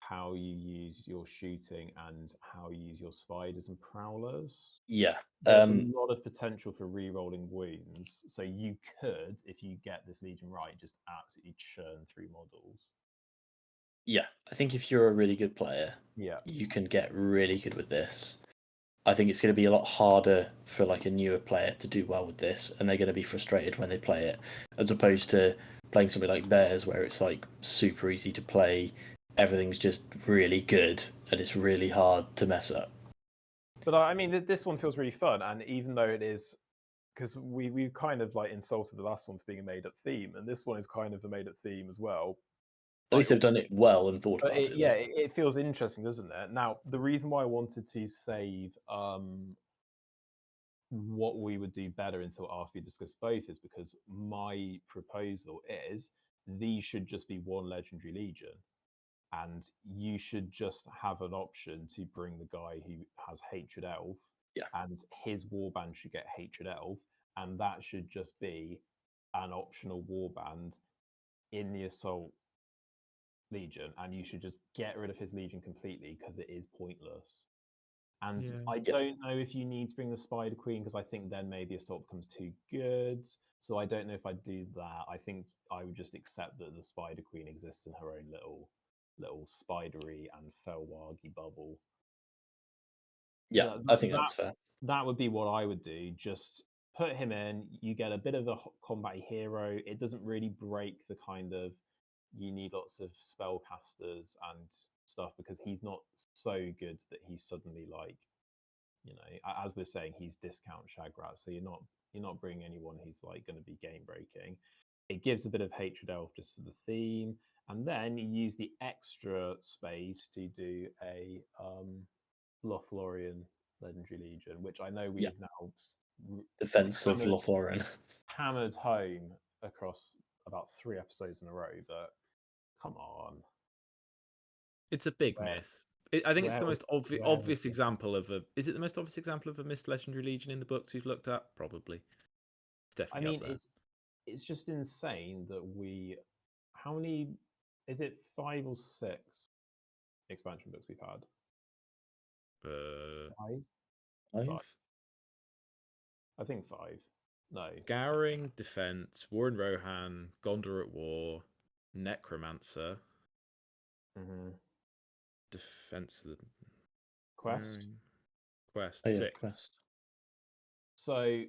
how you use your shooting and how you use your spiders and prowlers. Yeah. There's a lot of potential for re-rolling wounds. So you could, if you get this Legion right, just absolutely churn through models. Yeah, I think if you're a really good player, you can get really good with this. I think it's going to be a lot harder for like a newer player to do well with this, and they're going to be frustrated when they play it, as opposed to playing something like Bears, where it's like super easy to play, everything's just really good, and it's really hard to mess up. But I mean, this one feels really fun, and even though it is, because we kind of like insulted the last one for being a made-up theme, and this one is kind of a made-up theme as well. At least they've done it well and thought about it. Yeah, it feels interesting, doesn't it? Now, the reason why I wanted to save what we would do better until after we discuss both is because my proposal is these should just be one legendary legion, and you should just have an option to bring the guy who has Hatred Elf, and his warband should get Hatred Elf, and that should just be an optional warband in the Assault Legion, and you should just get rid of his Legion completely because it is pointless. And I don't know if you need to bring the Spider Queen, because I think then maybe Assault becomes too good. So I don't know if I'd do that. I think I would just accept that the Spider Queen exists in her own little spidery and Felwargy bubble. Yeah, I think that's fair. That would be what I would do. Just put him in. You get a bit of a combat hero. It doesn't really break the kind of, you need lots of spellcasters and stuff, because he's not so good that he's suddenly like, as we're saying, he's discount Shagrat. So you're not bringing anyone who's like going to be game breaking. It gives a bit of Hatred Elf just for the theme, and then you use the extra space to do a Lothlorien Legendary Legion, which I know we've now defense of hammered- Lothlorien. hammered home across about 3 episodes in a row, but come on. It's a big Where- miss. I think it's the where most was- where obvious was it? example of a. Is it the most obvious example of a missed legendary legion in the books we've looked at? Probably. It's I definitely mean, up there. it's just insane that how many, is it 5 or 6 expansion books we've had? 5? Five? I think 5. No. Gowering, Defense, War in Rohan, Gondor at War, Necromancer, Mm-hmm. Defense of the Quest. Quest, Oh, yeah, 6. Quest. So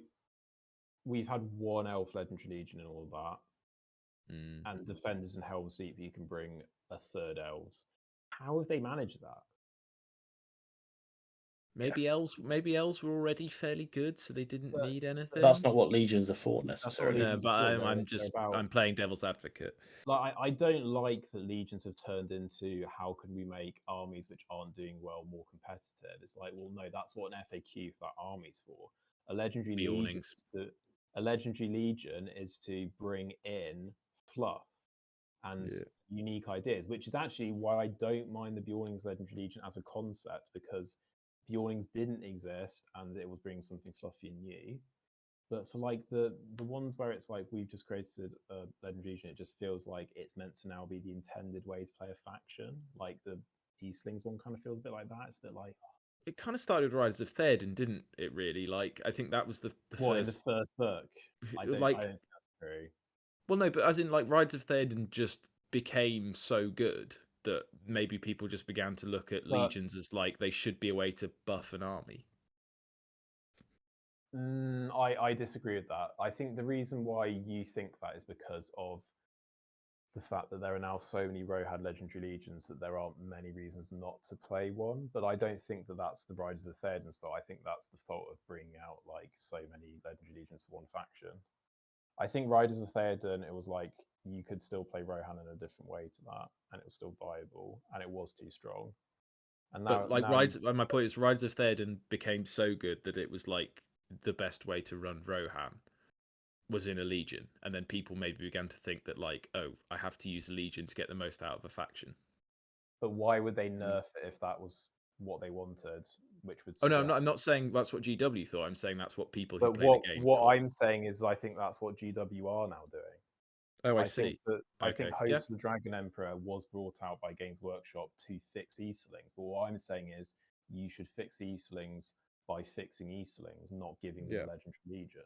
we've had 1 elf legendary legion and all that, Mm. and defenders in Helm's Deep. You can bring a 3rd elves. How have they managed that? Maybe elves were already fairly good, so they didn't But need anything. That's not what legions are for That's necessarily. what No, legions but are for. I'm They're about, playing devil's advocate. like, I don't like that legions have turned into how can we make armies which aren't doing well more competitive. It's like, well, no, that's what an FAQ for that army's for. A legendary legion Beornings. a legendary legion is to bring in fluff and unique ideas, which is actually why I don't mind the Beornings legendary legion as a concept, because Beornings didn't exist and it was bringing something fluffy and new. But for like the ones where it's like we've just created a legendary legion, it just feels like it's meant to now be the intended way to play a faction. Like the Eastlings one kind of feels a bit like that. It's a bit like, It kind of started with Riders of Theoden, didn't it? Really, like I think that was the what, first. in the first book? I don't think that's true. Well, no, but as in like Riders of Theoden just became so good that maybe people just began to look at legions as like they should be a way to buff an army. I disagree with that. I think the reason why you think that is because of the fact that there are now so many Rohad legendary legions that there aren't many reasons not to play one. But I don't think that that's the Riders of Theoden's fault. I think that's the fault of bringing out like so many legendary legions for one faction. I think Riders of Theoden, it was like you could still play Rohan in a different way to that, and it was still viable, and it was too strong. And now, But like my point is, Riders of Theoden became so good that it was like the best way to run Rohan was in a legion, and then people maybe began to think that like, oh, I have to use a legion to get the most out of a faction. But why would they nerf it if that was what they wanted? Which would Oh no, suggest... I'm not saying that's what GW thought. I'm saying that's what people who But play the game what thought. I'm saying is, I think that's what GW are now doing. Oh, I see. I think Okay. Host of the Dragon Emperor was brought out by Games Workshop to fix Eastlings. But what I'm saying is, you should fix Eastlings by fixing Eastlings, not giving them Legendary Legion.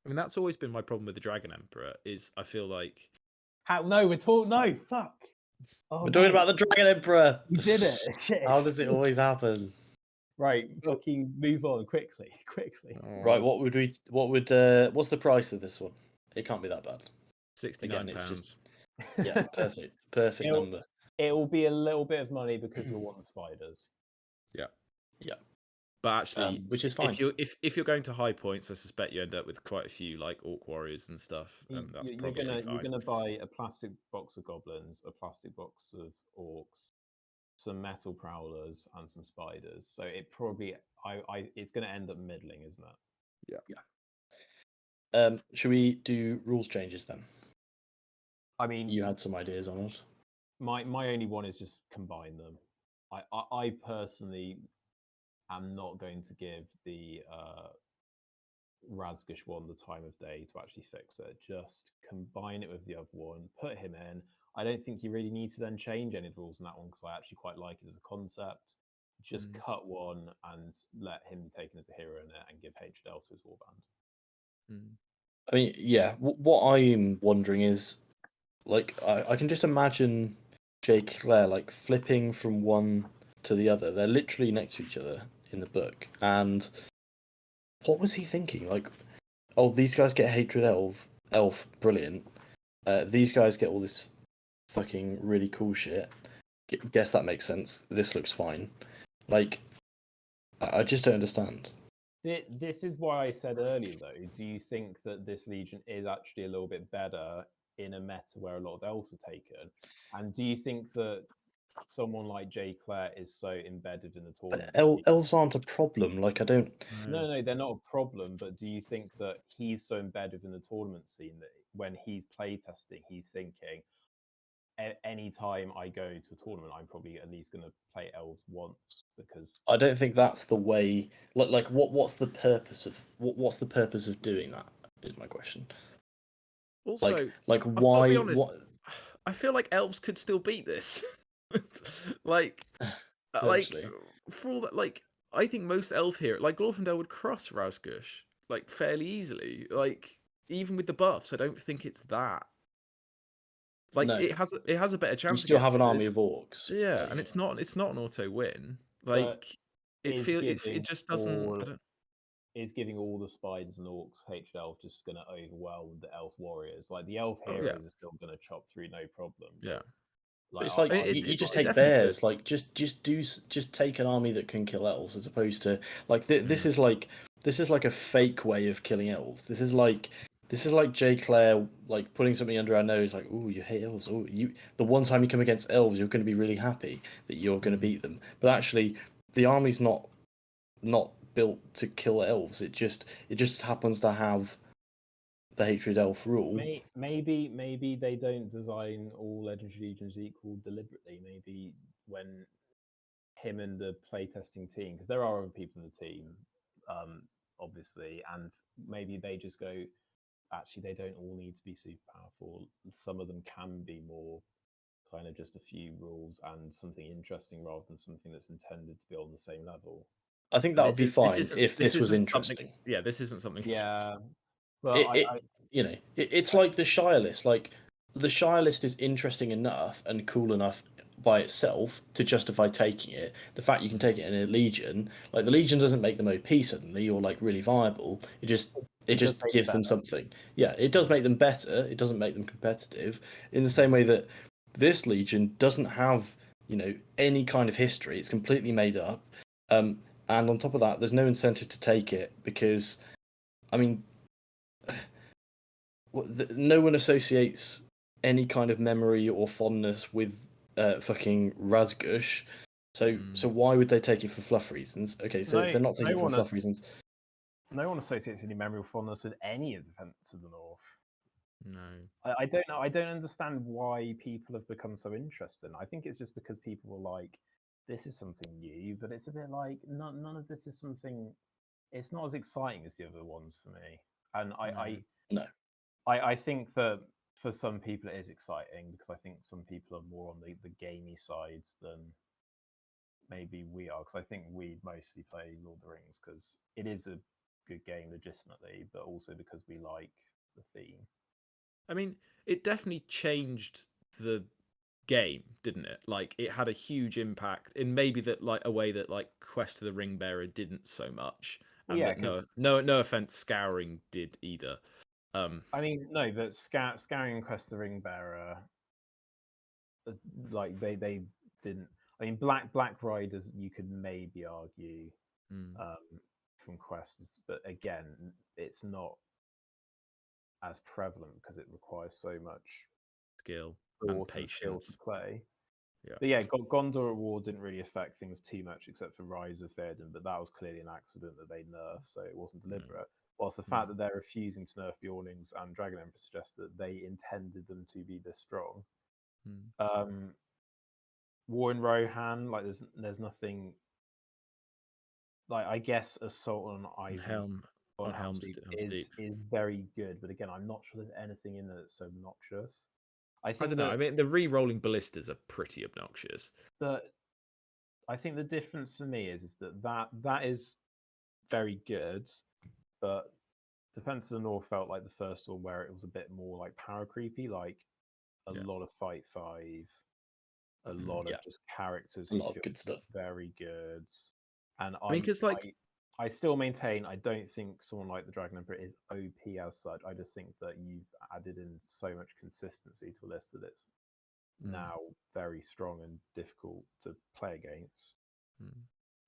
I mean, that's always been my problem with the Dragon Emperor. Is I feel like No, fuck. Oh, we're talking about the Dragon Emperor. You did it. Shit. How does it always happen? Right, fucking move on quickly. Right, what's the price of this one? It can't be that bad. £69. Yeah, perfect number. It will be a little bit of money because you'll want the spiders. Yeah. But actually, which is fine. If you're going to high points, I suspect you end up with quite a few like orc warriors and stuff, and that's probably fine. You're gonna buy a plastic box of goblins, a plastic box of orcs, some metal prowlers, and some spiders. So it probably it's gonna end up middling, isn't it? Yeah. Should we do rules changes then? I mean, you had some ideas on it. My only one is just combine them. I personally am not going to give the Razgish one the time of day to actually fix it. Just combine it with the other one, put him in. I don't think you really need to then change any of the rules in that one because I actually quite like it as a concept. Just cut one and let him be taken as a hero in it and give HDL to his warband. I mean, yeah, what I'm wondering is, like, I can just imagine Jake Claire, like, flipping from one to the other. They're literally next to each other in the book. And what was he thinking? Like, oh, these guys get Hatred Elf, brilliant. These guys get all this fucking really cool shit. Guess that makes sense. This looks fine. Like, I just don't understand. This is why I said earlier, though, do you think that this Legion is actually a little bit better in a meta where a lot of elves are taken? And do you think that someone like Jay Clare is so embedded in the tournament. Elves aren't a problem. Like I don't. No, they're not a problem. But do you think that he's so embedded in the tournament scene that when he's playtesting, he's thinking, any time I go to a tournament, I'm probably at least going to play elves once because I don't think that's the way. Like what's the purpose of what's the purpose of doing that? Is my question. Also, like I've why? got to be honest, What? I feel like elves could still beat this. like, Potentially. for all that, like, I think most elf here, like Glorfindel would cross Rausgush like fairly easily. Like, even with the buffs, I don't think it's that. Like, No. it has a better You chance still against have an it. army of orcs. Yeah, Like, and it's not an auto win. But Like, is it giving just doesn't. all- I don't, is giving all the spiders and orcs H elf just going to overwhelm the elf warriors. Like the elf Oh, yeah. heroes are still going to chop through no problem. yeah. but it's like you just take bears. Like just take an army that can kill elves as opposed to like this is like a fake way of killing elves. This is like J. Clare like putting something under our nose. Like, oh, you hate elves. Oh, the one time you come against elves, you're going to be really happy that you're going to beat them. But actually, the army's not built to kill elves. It just happens to have the hatred elf rule. Maybe they don't design all legendary legions equal deliberately. Maybe when him and the playtesting team, because there are other people in the team, obviously, and maybe they just go, actually, they don't all need to be super powerful. Some of them can be more kind of just a few rules and something interesting rather than something that's intended to be on the same level. I think that would be fine if this was interesting. Yeah, this isn't something. Yeah, but it's like the Shire list. Like the Shire list is interesting enough and cool enough by itself to justify taking it. The fact you can take it in a Legion, like the Legion doesn't make them OP suddenly or like really viable. It just gives them something. Yeah, it does make them better. It doesn't make them competitive. In the same way that this Legion doesn't have any kind of history. It's completely made up. And on top of that, there's no incentive to take it because, I mean, no one associates any kind of memory or fondness with fucking Razgush. So why would they take it for fluff reasons? Okay, so if they're not taking it for fluff reasons, no one associates any memory or fondness with any of Defense of the North. No, I don't know. I don't understand why people have become so interested. I think it's just because people were like, this is something new, but it's a bit like none of this is something. It's not as exciting as the other ones for me. And I think that for some people it is exciting because I think some people are more on the gamey side than maybe we are. Because I think we mostly play Lord of the Rings because it is a good game legitimately, but also because we like the theme. I mean, it definitely changed the game, didn't it? Like, it had a huge impact in maybe that like a way that like Quest of the Ring Bearer didn't so much. And yeah, no offense, Scouring did either. I mean, no, but Scouring and Quest of the Ring Bearer, like they didn't. I mean, Black Riders, you could maybe argue from Quest, but again, it's not as prevalent because it requires so much skill and patience to play. Yeah. But yeah, Gondor War didn't really affect things too much except for Rise of Theoden, but that was clearly an accident that they nerfed, so it wasn't deliberate. Whilst the fact that they're refusing to nerf Bjornings and Dragon Emperor suggests that they intended them to be this strong. War in Rohan, like there's nothing. Like I guess Assault on Eisen on Helm's Deep is very good, but again, I'm not sure there's anything in there that's so obnoxious. I don't know. I mean, the re-rolling ballistas are pretty obnoxious. But I think the difference for me is that is very good, but Defense of the North felt like the first one where it was a bit more like power creepy, like a lot of Fight 5, a lot of just characters, a lot of good stuff, very good. And I mean, because like I still maintain I don't think someone like the Dragon Emperor is OP as such. I just think that you've added in so much consistency to a list that it's now very strong and difficult to play against.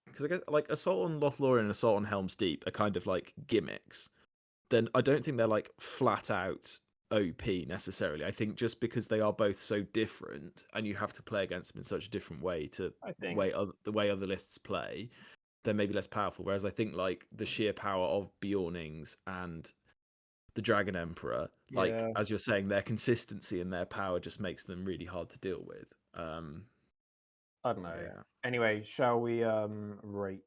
Because I guess like Assault on Lothlorien and Assault on Helm's Deep are kind of like gimmicks. Then I don't think they're like flat out OP necessarily. I think just because they are both so different, and you have to play against them in such a different way to the way other lists play, they're maybe less powerful. Whereas I think like the sheer power of Bjornings and the Dragon Emperor, like as you're saying, their consistency and their power just makes them really hard to deal with. I don't know. Yeah. Anyway, shall we rate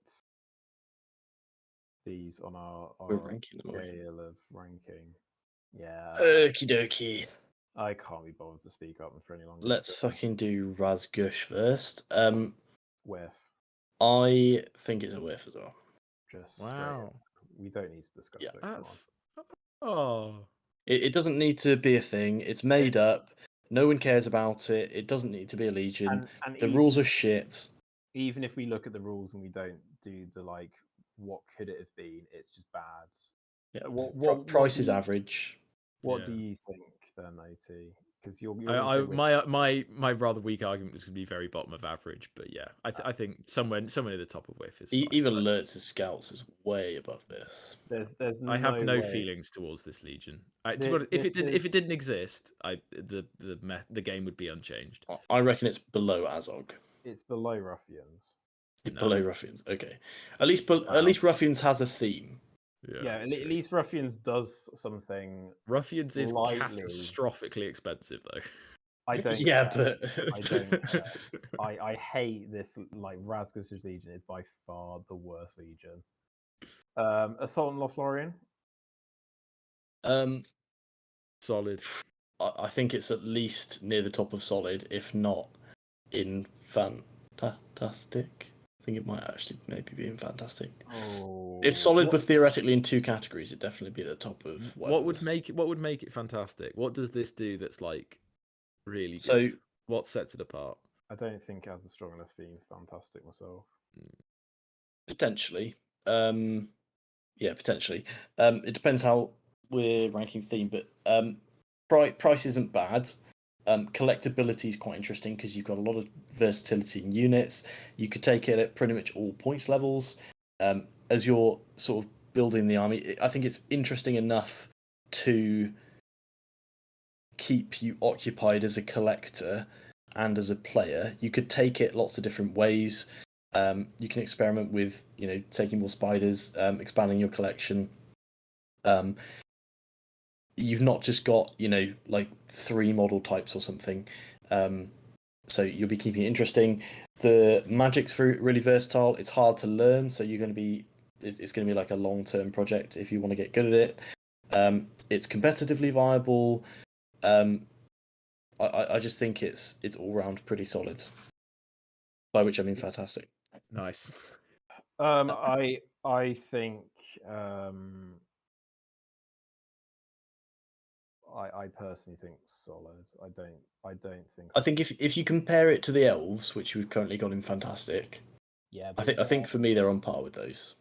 these on our ranking them already. scale of ranking? Yeah. Okie dokie. I can't be bothered to speak up for any longer. Let's fucking do Razgush first. Whiff. I think it's a whiff as well. Just Wow. We don't need to discuss it. That's It doesn't need to be a thing. It's made up. No one cares about it. It doesn't need to be a legion. And the rules are shit. Even if we look at the rules and we don't do the like, what could it have been? It's just bad. Yeah. What price is average? What do you think then, OT? Because you're my rather weak argument was going to be very bottom of average, but yeah, I think somewhere near the top of whiff is fine. Even alerts as scouts is way above this. There's I have no way. feelings towards this legion. If it didn't exist, the game would be unchanged. I reckon it's below Azog. It's below Ruffians. Below Ruffians, okay. At least Ruffians has a theme. Yeah, at least Ruffians does something. Ruffians is catastrophically expensive, though. I don't. Yeah, care. but I don't. I hate this. Like Razgush's Legion is by far the worst Legion. Assault on Lothlorien. Solid. I think it's at least near the top of solid, if not in fantastic. I think it might actually maybe be in fantastic. Oh, if solid were theoretically in two categories, it'd definitely be at the top of what would make it fantastic? What does this do that's like really good? So what sets it apart? I don't think it has a strong enough theme. Fantastic myself. Potentially. Yeah, potentially. It depends how we're ranking theme, but price isn't bad. Collectability is quite interesting because you've got a lot of versatility in units. You could take it at pretty much all points levels. As you're sort of building the army, I think it's interesting enough to keep you occupied as a collector and as a player. You could take it lots of different ways. You can experiment with, taking more spiders, expanding your collection. You've not just got, like 3 model types or something. So you'll be keeping it interesting. The magic's really versatile. It's hard to learn, so it's going to be like a long-term project if you want to get good at it. It's competitively viable. I just think it's all round pretty solid. By which I mean fantastic. Nice. I think I personally think solid. I don't think. I think if you compare it to the elves, which we've currently got in fantastic, yeah, I think for me they're on par with those.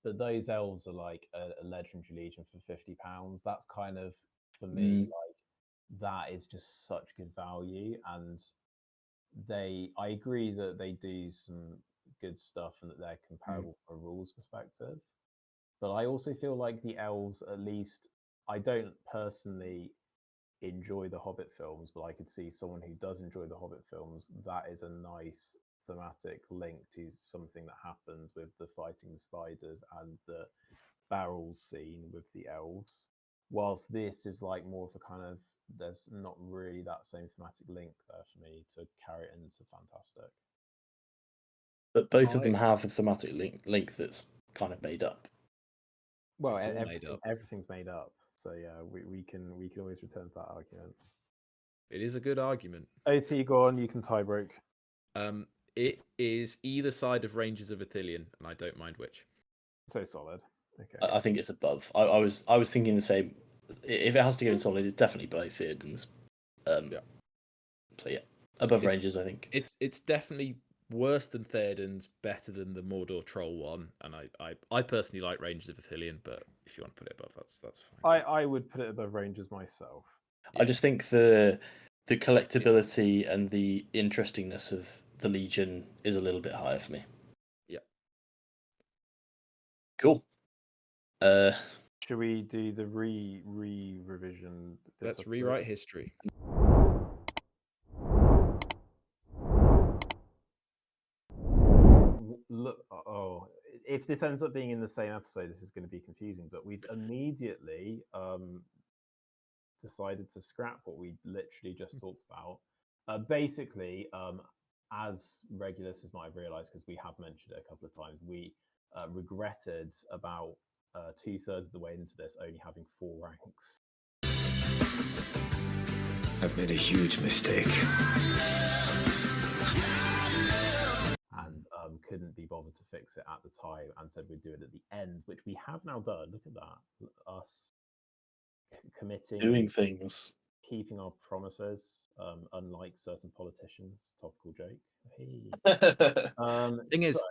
But those elves are like a legendary legion for £50. That's kind of, for me, like that is just such good value, and I agree that they do some good stuff and that they're comparable from a rules perspective. But I also feel like the elves, at least, I don't personally enjoy the Hobbit films, but I could see someone who does enjoy the Hobbit films. That is a nice thematic link to something that happens with the fighting the spiders and the barrels scene with the elves. Whilst this is like more of a kind of, there's not really that same thematic link there for me to carry it into fantastic. But both of them have a thematic link that's kind of made up. Well, everything's made up. So yeah, we can always return to that argument. It is a good argument. OT, go on. You can tie break. It is either side of Rangers of Ithilien, and I don't mind which. So solid. Okay. I think it's above. I was thinking the same. If it has to go in solid, it's definitely both Theodens. Yeah. So yeah, above Rangers, I think. It's definitely worse than Theoden's, better than the Mordor Troll one, and I personally like Rangers of Ithilien, but if you want to put it above, that's fine. I would put it above Rangers myself. Yeah. I just think the collectability and the interestingness of the Legion is a little bit higher for me. Yeah. Cool. Should we do the revision? Let's rewrite history. Look, if this ends up being in the same episode, this is going to be confusing. But we've immediately decided to scrap what we literally just talked about. Basically, as regular listeners might have realised, because we have mentioned it a couple of times, we regretted about 2/3 of the way into this only having 4 ranks. I've made a huge mistake. And couldn't be bothered to fix it at the time and said we'd do it at the end, which we have now done. Look at that. Us committing, Doing things. keeping our promises, unlike certain politicians. Topical joke. Hey.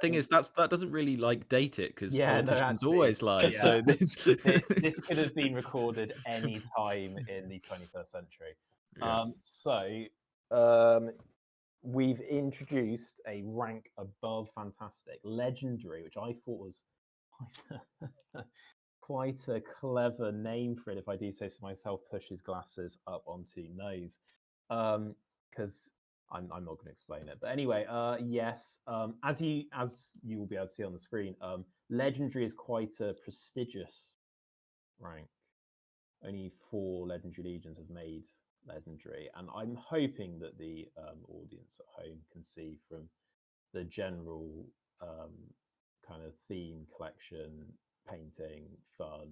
Thing is, that doesn't really like date it, because politicians always lie. Yeah. So this could have been recorded any time in the 21st century. Yeah. We've introduced a rank above fantastic, legendary, which I thought was quite a clever name for it, if I do say so myself. Push his glasses up onto nose, because I'm not going to explain it. But anyway, yes, as you will be able to see on the screen, legendary is quite a prestigious rank. Only 4 legendary legions have made legendary, and I'm hoping that the audience at home can see from the general kind of theme, collection, painting, fun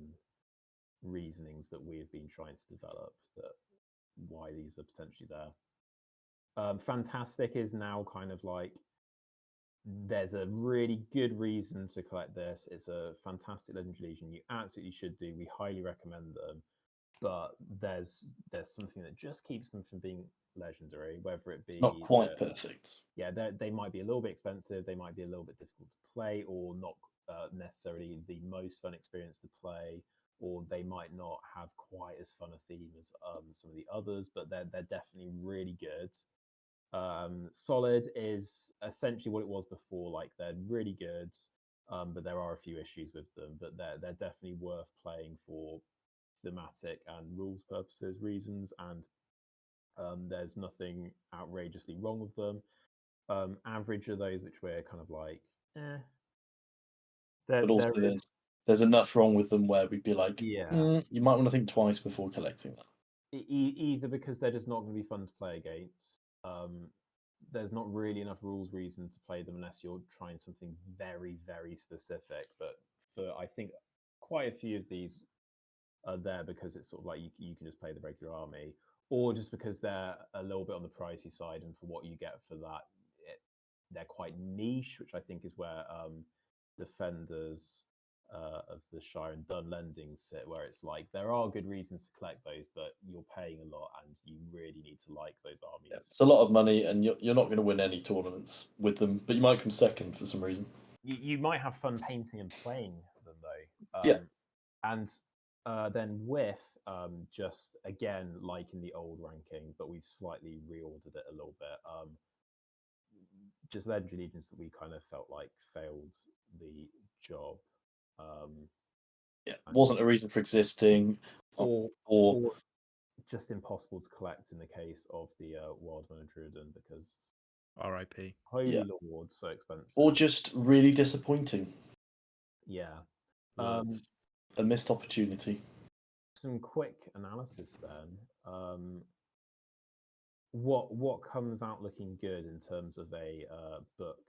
reasonings that we have been trying to develop, that why these are potentially there. Fantastic is now kind of like, there's a really good reason to collect this. It's a fantastic legendary legion. You absolutely should do. We highly recommend them. But there's something that just keeps them from being legendary, whether it be... It's not quite perfect. Yeah, they might be a little bit expensive, they might be a little bit difficult to play, or not necessarily the most fun experience to play, or they might not have quite as fun a theme as some of the others, but they're definitely really good. Solid is essentially what it was before, like they're really good, but there are a few issues with them, but they're definitely worth playing for thematic and rules purposes reasons, and there's nothing outrageously wrong with them. Average are those which we're kind of like, But also there's enough wrong with them where we'd be like, yeah, you might want to think twice before collecting that. Either because they're just not going to be fun to play against. There's not really enough rules reason to play them unless you're trying something very, very specific. But for, I think, quite a few of these are there because it's sort of like you can just play the regular army, or just because they're a little bit on the pricey side, and for what you get for that, they're quite niche, which I think is where defenders of the Shire and Dunlending sit, where it's like there are good reasons to collect those, but you're paying a lot and you really need to like those armies. Yeah, it's a lot of money, and you're not going to win any tournaments with them, but you might come second for some reason. You might have fun painting and playing them though. Yeah. And then with just again like in the old ranking, but we've slightly reordered it a little bit. Just legendary legions that we kind of felt like failed the job. Yeah, wasn't a reason for existing, or just impossible to collect in the case of the Wild Monodruiden, because R.I.P. Holy Lord, so expensive. Or just really disappointing. Yeah. A missed opportunity. Some quick analysis then. What comes out looking good in terms of a book?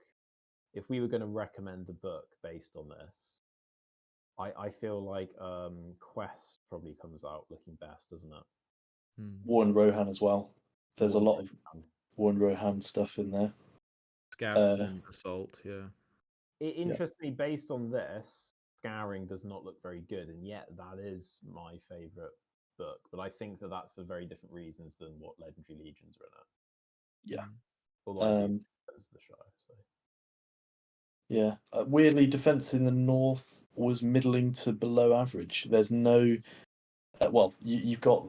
If we were going to recommend a book based on this, I feel like Quest probably comes out looking best, doesn't it? War and Rohan as well. There's a lot of War and Rohan stuff in there. Scouts and Assault, yeah. Interestingly, based on this, Scouring does not look very good, and yet that is my favourite book. But I think that that's for very different reasons than what Legendary Legions are in it. Yeah. Although I do as the Shire, so. Yeah. Weirdly, defense in the north was middling to below average. There's no... you've got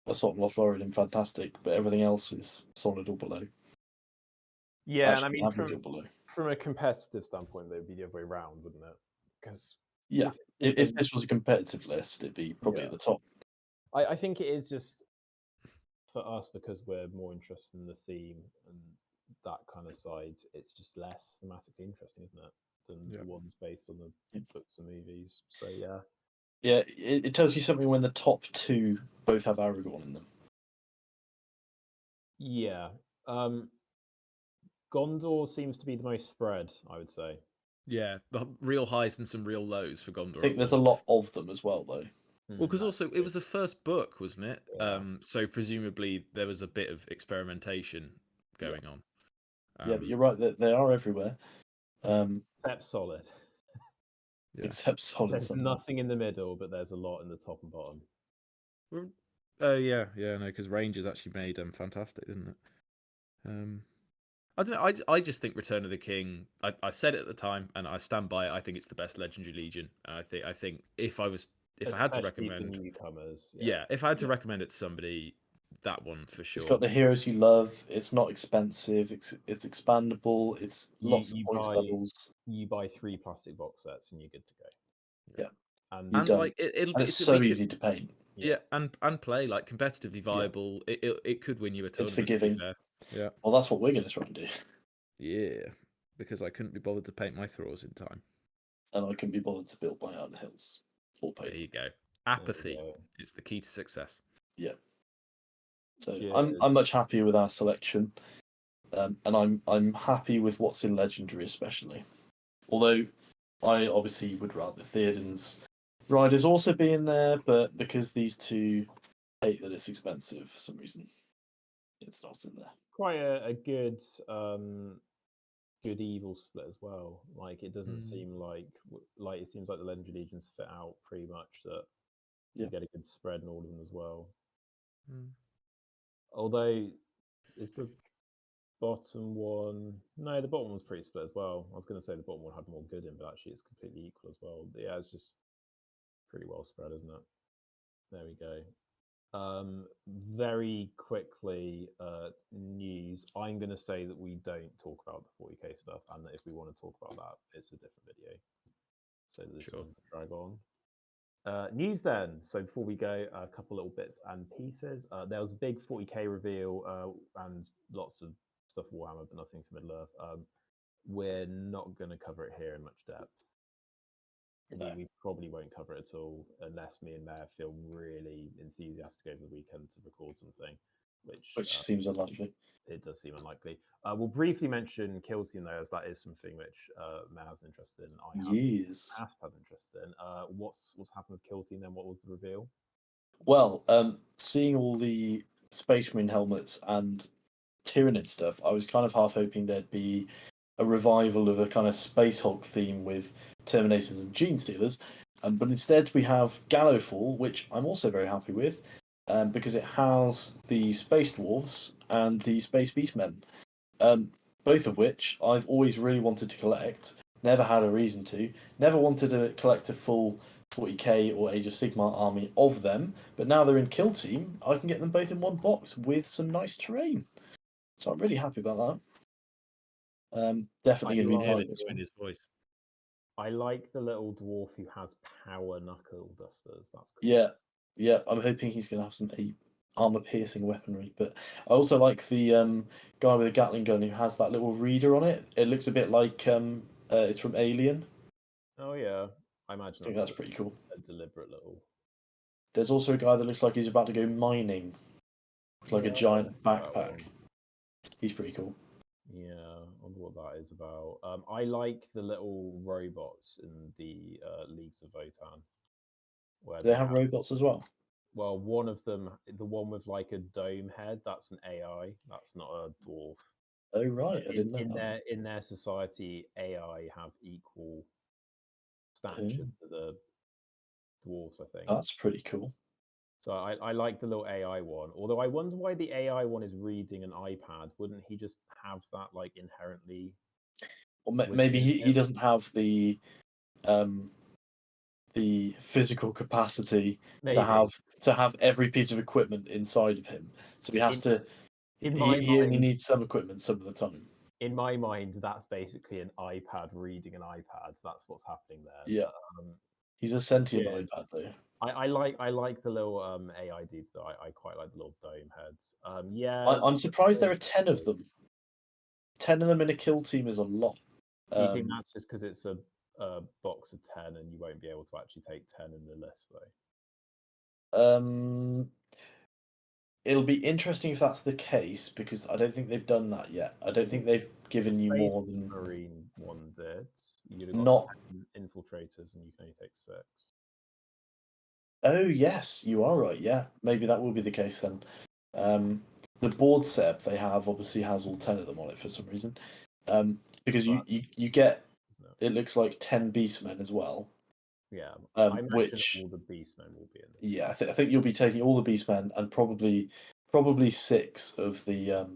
Assault and Lothlorien and fantastic, but everything else is solid or below. Yeah, actually, and I mean, average or below. From a competitive standpoint, they'd be the other way around, wouldn't it? Because Yeah. if If this was a competitive list, it'd be probably at the top. I think it is just for us because we're more interested in the theme and that kind of side. It's just less thematically interesting, isn't it, than the ones based on the books and movies? So yeah. Yeah, it tells you something when the top two both have Aragorn in them. Yeah. Gondor seems to be the most spread, I would say. Yeah, the real highs and some real lows for Gondor. I think there's a lot of them as well, though. Well, because also it was the first book, wasn't it? Yeah. So presumably there was a bit of experimentation going on. Yeah, but you're right that they are everywhere. Except Solid. Yeah. Except Solid. There's nothing in the middle, but there's a lot in the top and bottom. Oh yeah, no, because Rangers actually made fantastic, didn't it? I don't know. I just think Return of the King. I said it at the time, and I stand by it. I think it's the best Legendary Legion. And I think if I had to recommend for newcomers, if I had to recommend it to somebody, that one for sure. It's got the heroes you love. It's not expensive. It's expandable. It's lots of points levels. You buy 3 plastic box sets and you're good to go. Yeah, and like it's so easy to paint. Yeah, and play like competitively viable. It could win you a tournament. It's forgiving. To be fair. Yeah. Well, that's what we're going to try and do. Yeah, because I couldn't be bothered to paint my Thralls in time, and I couldn't be bothered to build my own hills. Or paint. There you go. Apathy. It's the key to success. Yeah. So I'm much happier with our selection, and I'm happy with what's in Legendary especially. Although I obviously would rather Theoden's Riders also be in there, but because these two hate that it's expensive for some reason, it's not in there. Quite a good good evil split as well. Like it doesn't seem like it seems like the Legendary Legions fit out pretty much that you get a good spread in all of them as well. Although is the bottom one the bottom one's pretty split as well. I was going to say the bottom one had more good in, but actually it's completely equal as well. But yeah, it's just pretty well spread, isn't it? There we go. Very quickly, news. I'm going to say that we don't talk about the 40k stuff, and that if we want to talk about that, it's a different video. So that this won't drag on. News then. So before we go, a couple little bits and pieces. There was a big 40k reveal and lots of stuff for Warhammer, but nothing for Middle Earth. We're not going to cover it here in much depth. We probably won't cover it at all unless me and Mayor feel really enthusiastic over the weekend to record something, which seems unlikely. It does seem unlikely. We'll briefly mention Kill Team though, as that is something which Mayor has interest in. I have interest in. What's happened with Kill Team then? What was the reveal? Well, seeing all the Space Marine helmets and Tyranid stuff, I was kind of half hoping there'd be a revival of a kind of Space Hulk theme with Terminators and Gene Stealers, but instead we have Gallowfall, which I'm also very happy with, because it has the Space Dwarves and the Space Beastmen, both of which I've always really wanted to collect, never had a reason to, never wanted to collect a full 40k or Age of Sigmar army of them, but now they're in Kill Team, I can get them both in one box with some nice terrain. So I'm really happy about that. Definitely going to be buying this one. His voice. I like the little dwarf who has power knuckle dusters. That's cool. Yeah. I'm hoping he's going to have some armor-piercing weaponry. But I also like the guy with a Gatling gun who has that little reader on it. It looks a bit like it's from Alien. Oh yeah, I imagine. That's pretty cool. A deliberate little. There's also a guy that looks like he's about to go mining, with like a giant backpack. He's pretty cool. Yeah, I wonder what that is about. I like the little robots in the Leagues of Votan. Where they have robots as well? Well, one of them, the one with like a dome head, that's an AI. That's not a dwarf. Oh right, I didn't know that. In their society, AI have equal stature to the dwarves, I think. That's pretty cool. So I like the little AI one. Although I wonder why the AI one is reading an iPad. Wouldn't he just have that like inherently? Or maybe he doesn't have the physical capacity to have every piece of equipment inside of him. So he has to. He only needs some equipment some of the time. In my mind, that's basically an iPad reading an iPad. That's what's happening there. Yeah. He's a sentient Weird. iPad though. I like the little AI dudes though. I quite like the little dome heads. I'm surprised there are 10 of them. 10 of them in a kill team is a lot. Do you think that's just because it's a box of 10 and you won't be able to actually take 10 in the list though? It'll be interesting if that's the case because I don't think they've done that yet. I don't think they've given you more than Marine one did. You'd have got not 10 infiltrators and you can only take 6. Oh yes, you are right. Yeah, maybe that will be the case then. The board set they have obviously has all 10 of them on it for some reason. Because you get it looks like 10 beastmen as well. Yeah, I imagine which all the beastmen will be in the team. yeah, I think you'll be taking all the beastmen and probably 6 of the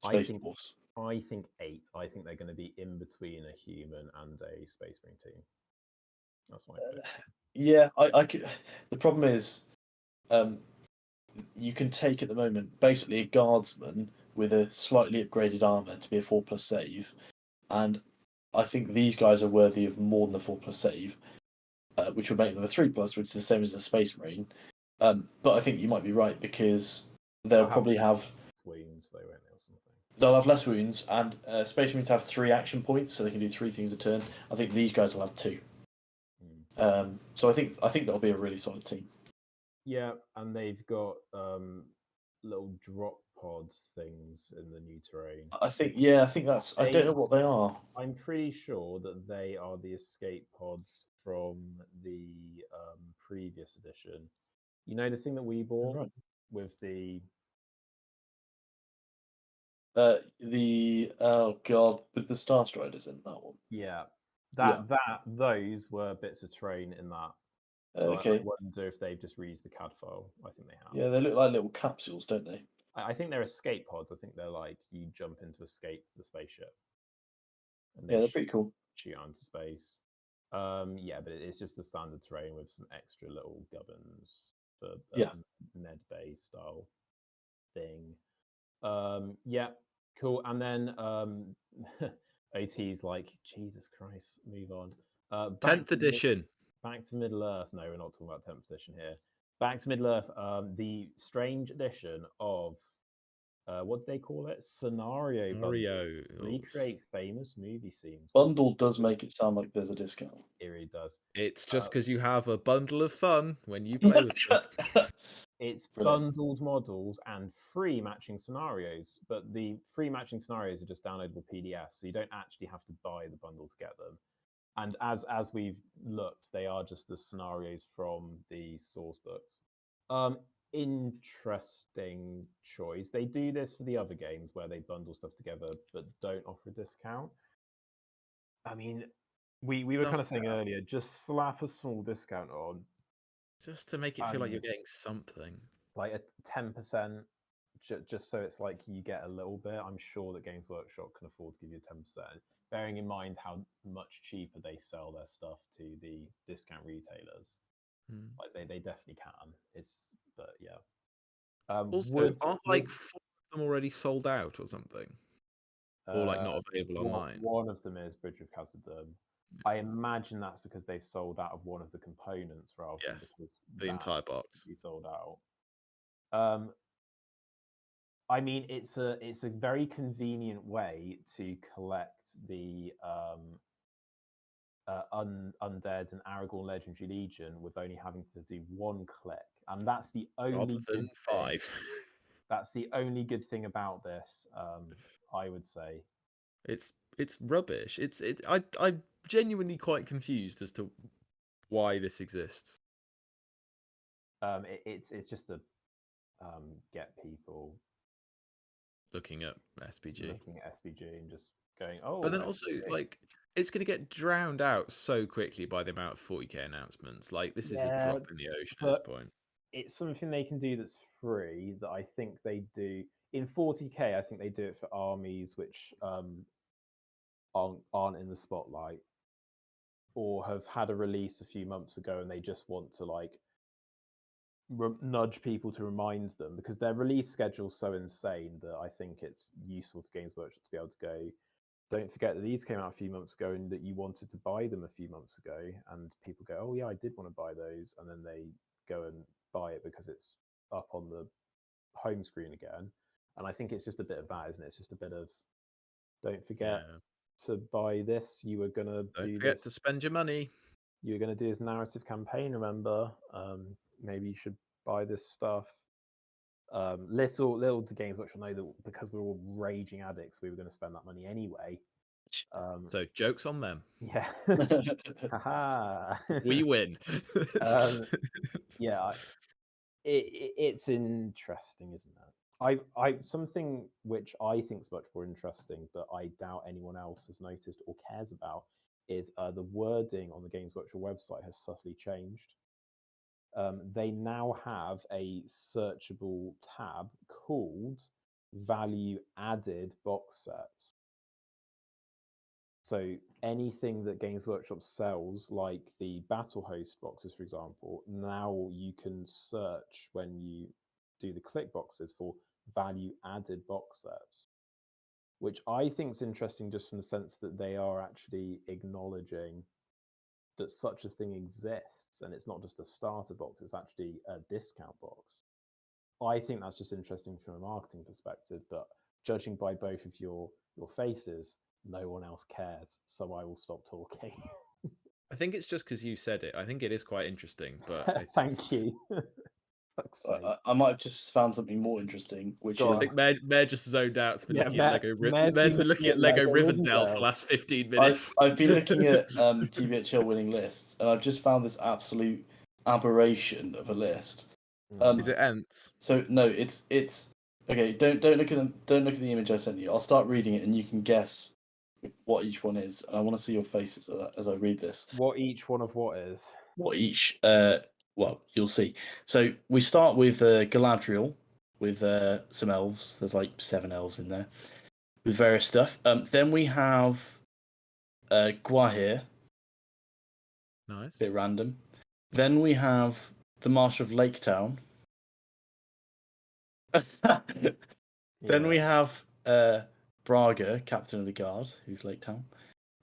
space dwarfs. I think 8. I think they're going to be in between a human and a space marine team. That's my pick. Yeah, I could. The problem is, you can take at the moment basically a guardsman with a slightly upgraded armor to be a 4+ save, and I think these guys are worthy of more than a 4+ save, which would make them a 3+, which is the same as a space marine. But I think you might be right because they'll probably have wounds, though, won't they, or something? They'll have less wounds, and space marines have 3 action points, so they can do 3 things a turn. I think these guys will have 2. So I think that'll be a really solid team. Yeah, and they've got little drop pods things in the new terrain. I think that's. I don't know what they are. I'm pretty sure that they are the escape pods from the previous edition. You know the thing that we bought with the oh god, with the Star Striders in that one. Yeah, those were bits of terrain in that. So okay. I wonder if they've just reused the CAD file. I think they have. Yeah, they look like little capsules, don't they? I think they're escape pods. I think they're like you jump into escape the spaceship. And they're pretty cool. Shoot out into space. Yeah, but it's just the standard terrain with some extra little gubbins for Ned Bay style thing. Yeah, cool. And then OT's like, Jesus Christ, move on. 10th edition. Back to Middle Earth. No, we're not talking about 10th edition here. Back to Middle Earth. The strange edition of what do they call it? Scenario bundle. Recreate famous movie scenes. Bundle does make it sound like there's a discount. It really does. It's just because you have a bundle of fun when you play with them. It's bundled models and free matching scenarios, but the free matching scenarios are just downloadable PDFs, so you don't actually have to buy the bundle to get them. And as we've looked, they are just the scenarios from the source books. Interesting choice. They do this for the other games where they bundle stuff together but don't offer a discount. I mean, we were kind of saying earlier, just slap a small discount on. Just to make it feel like you're getting something. Like a 10%, just so it's like you get a little bit. I'm sure that Games Workshop can afford to give you 10%, bearing in mind how much cheaper they sell their stuff to the discount retailers. Like they definitely can. But yeah. Also, aren't like 4 of them already sold out or something? Or like not available online? One of them is Bridge of Khazad-dûm. I imagine that's because they've sold out of one of the components rather than because the entire box be sold out. I mean, it's a very convenient way to collect the undead and Aragorn Legendary Legion with only having to do 1 click, and that's the only rather than 5. That's the only good thing about this. I would say it's rubbish. I'm genuinely quite confused as to why this exists. It's just to get people looking at SBG and just going, oh. But then also, like, it's going to get drowned out so quickly by the amount of 40k announcements. Like, this is a drop in the ocean at this point. It's something they can do that's free that I think they do in 40k. I think they do it for armies which aren't in the spotlight or have had a release a few months ago and they just want to like nudge people to remind them, because their release schedule's so insane that I think it's useful for Games Workshop to be able to go, don't forget that these came out a few months ago and that you wanted to buy them a few months ago, and people go, oh yeah, I did want to buy those, and then they go and buy it because it's up on the home screen again. And I think it's just a bit of that, isn't it? It's just a bit of, don't forget to buy this. You were going to do forget this. to spend your money. You were going to do this narrative campaign, remember? Maybe you should buy this stuff. Little to Games Workshop know that because we're all raging addicts, we were going to spend that money anyway. So joke's on them. Yeah. We win. Yeah, it's interesting, isn't it? Something which I think is much more interesting, but I doubt anyone else has noticed or cares about, is the wording on the Games Workshop website has subtly changed. They now have a searchable tab called Value Added Box Sets. So anything that Games Workshop sells, like the Battle Host boxes, for example, now you can search when you do the click boxes for value added box sets, which I think is interesting just from the sense that they are actually acknowledging that such a thing exists, and it's not just a starter box, it's actually a discount box. I think that's just interesting from a marketing perspective, but judging by both of your faces, no one else cares, so I will stop talking. I think it's just because you said it. I think it is quite interesting, but Thank you. I might have just found something more interesting, which I is think Mayor just zoned out. It's been looking at Lego. Mayor's Been looking at Lego Rivendell for the last 15 minutes. I've been looking at GBHL winning lists, and I've just found this absolute aberration of a list. Is it Ents? So no, it's okay. Don't look at them. Don't look at the image I sent you. I'll start reading it, and you can guess what each one is. I want to see your faces as I read this. What each one of what is? What each? Well, you'll see. So we start with Galadriel, with some elves. There's like 7 elves in there, with various stuff. Then we have Gwahir. Nice. Bit random. Then we have the Marshal of Laketown. Then we have Braga, Captain of the Guard, who's Laketown.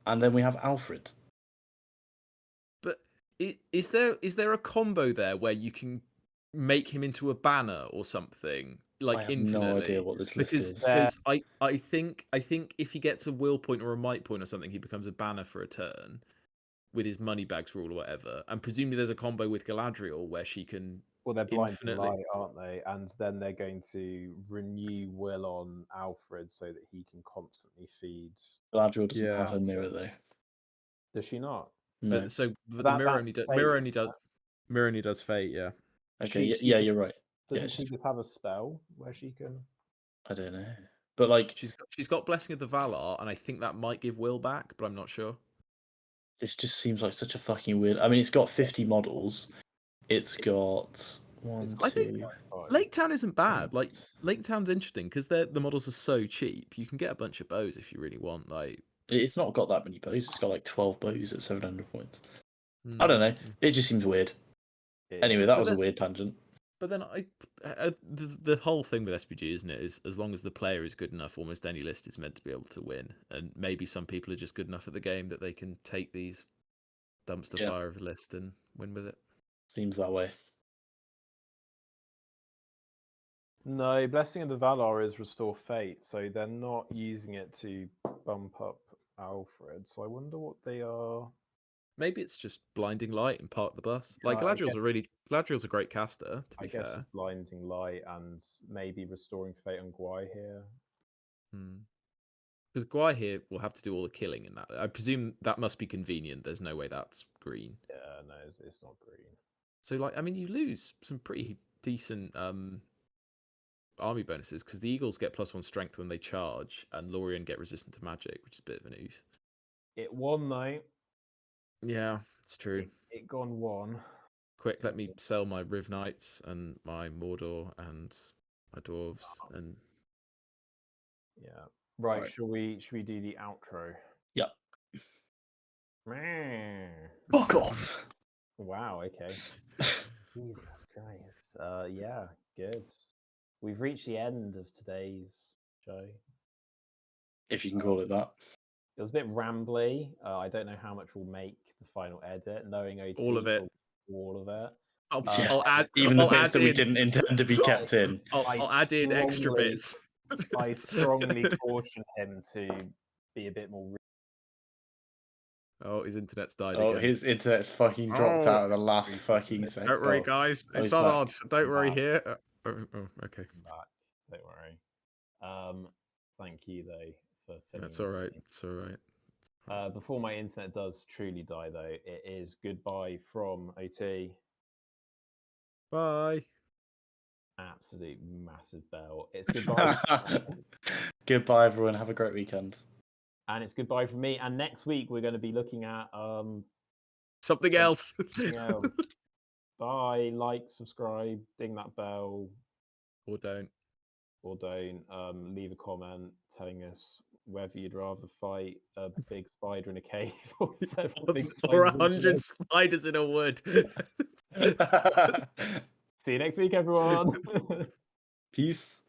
And then we have Alfred. But is there a combo there where you can make him into a banner or something, like I have infinitely? no idea what this list is. Because I think if he gets a will point or a might point or something, he becomes a banner for a turn with his money bags rule or whatever. And presumably there's a combo with Galadriel where she can. Well, they're blind to light, aren't they? And then they're going to renew will on Alfred so that he can constantly feed. Galadriel doesn't have a mirror though. Does she not? No. So the mirror only does fate. Yeah. Okay. Yeah, you're right. Doesn't she just have a spell where she can? I don't know, but like she's got Blessing of the Valar, and I think that might give will back, but I'm not sure. This just seems like such a fucking weird. I mean, it's got 50 models. It's got I think Laketown isn't bad. Like Laketown's interesting because the models are so cheap. You can get a bunch of bows if you really want. Like it's not got that many bows. It's got like 12 bows at 700 points. I don't know. It just seems weird. Anyway, that was a weird tangent. But then the whole thing with SPG, isn't it, is as long as the player is good enough, almost any list is meant to be able to win. And maybe some people are just good enough at the game that they can take these dumpster fire of a list and win with it. Seems that way. No, Blessing of the Valar is Restore Fate, so they're not using it to bump up Alfred. So I wonder what they are. Maybe it's just Blinding Light and park the bus. Like Galadriel's a great caster, to be fair. It's Blinding Light and maybe Restoring Fate on Gwai here. Because Gwai here will have to do all the killing in that. I presume that must be convenient. There's no way that's green. Yeah, no, it's not green. So, like, I mean, you lose some pretty decent army bonuses because the Eagles get +1 strength when they charge, and Lorien get resistant to magic, which is a bit of an oof. It won, though. Yeah, it's true. It gone 1. Quick, let me sell my Riv Knights and my Mordor and my Dwarves and. Yeah. Right. Should we do the outro? Yeah. Meh. Fuck off. Wow. Okay. Jesus Christ. Yeah. Good. We've reached the end of today's show. If you can call it that. It was a bit rambly. I don't know how much will make the final edit. Knowing OT, All of it. all of it. I'll add even the I'll bits add that we in- didn't intend to be kept in. I'll add in extra strongly- bits. I strongly caution him to be a bit more. Oh, his internet's died Oh, again. his internet's fucking dropped out at the last fucking second. Don't worry, guys. Oh, It's he's on. back. Don't worry Back. here. Okay. Back. Don't worry. Thank you though for filling. That's all right. It's all right. Before my internet does truly die, though, it is goodbye from OT. Bye. Absolute massive bell. It's goodbye. Goodbye, everyone. Have a great weekend. And it's goodbye from me. And next week we're going to be looking at Something else. something else. Bye. Like, subscribe, ding that bell, Or don't. or don't. Leave a comment telling us whether you'd rather fight a big spider in a cave or several big Or spiders in a 100 wood. spiders in a wood. See you next week, everyone. Peace.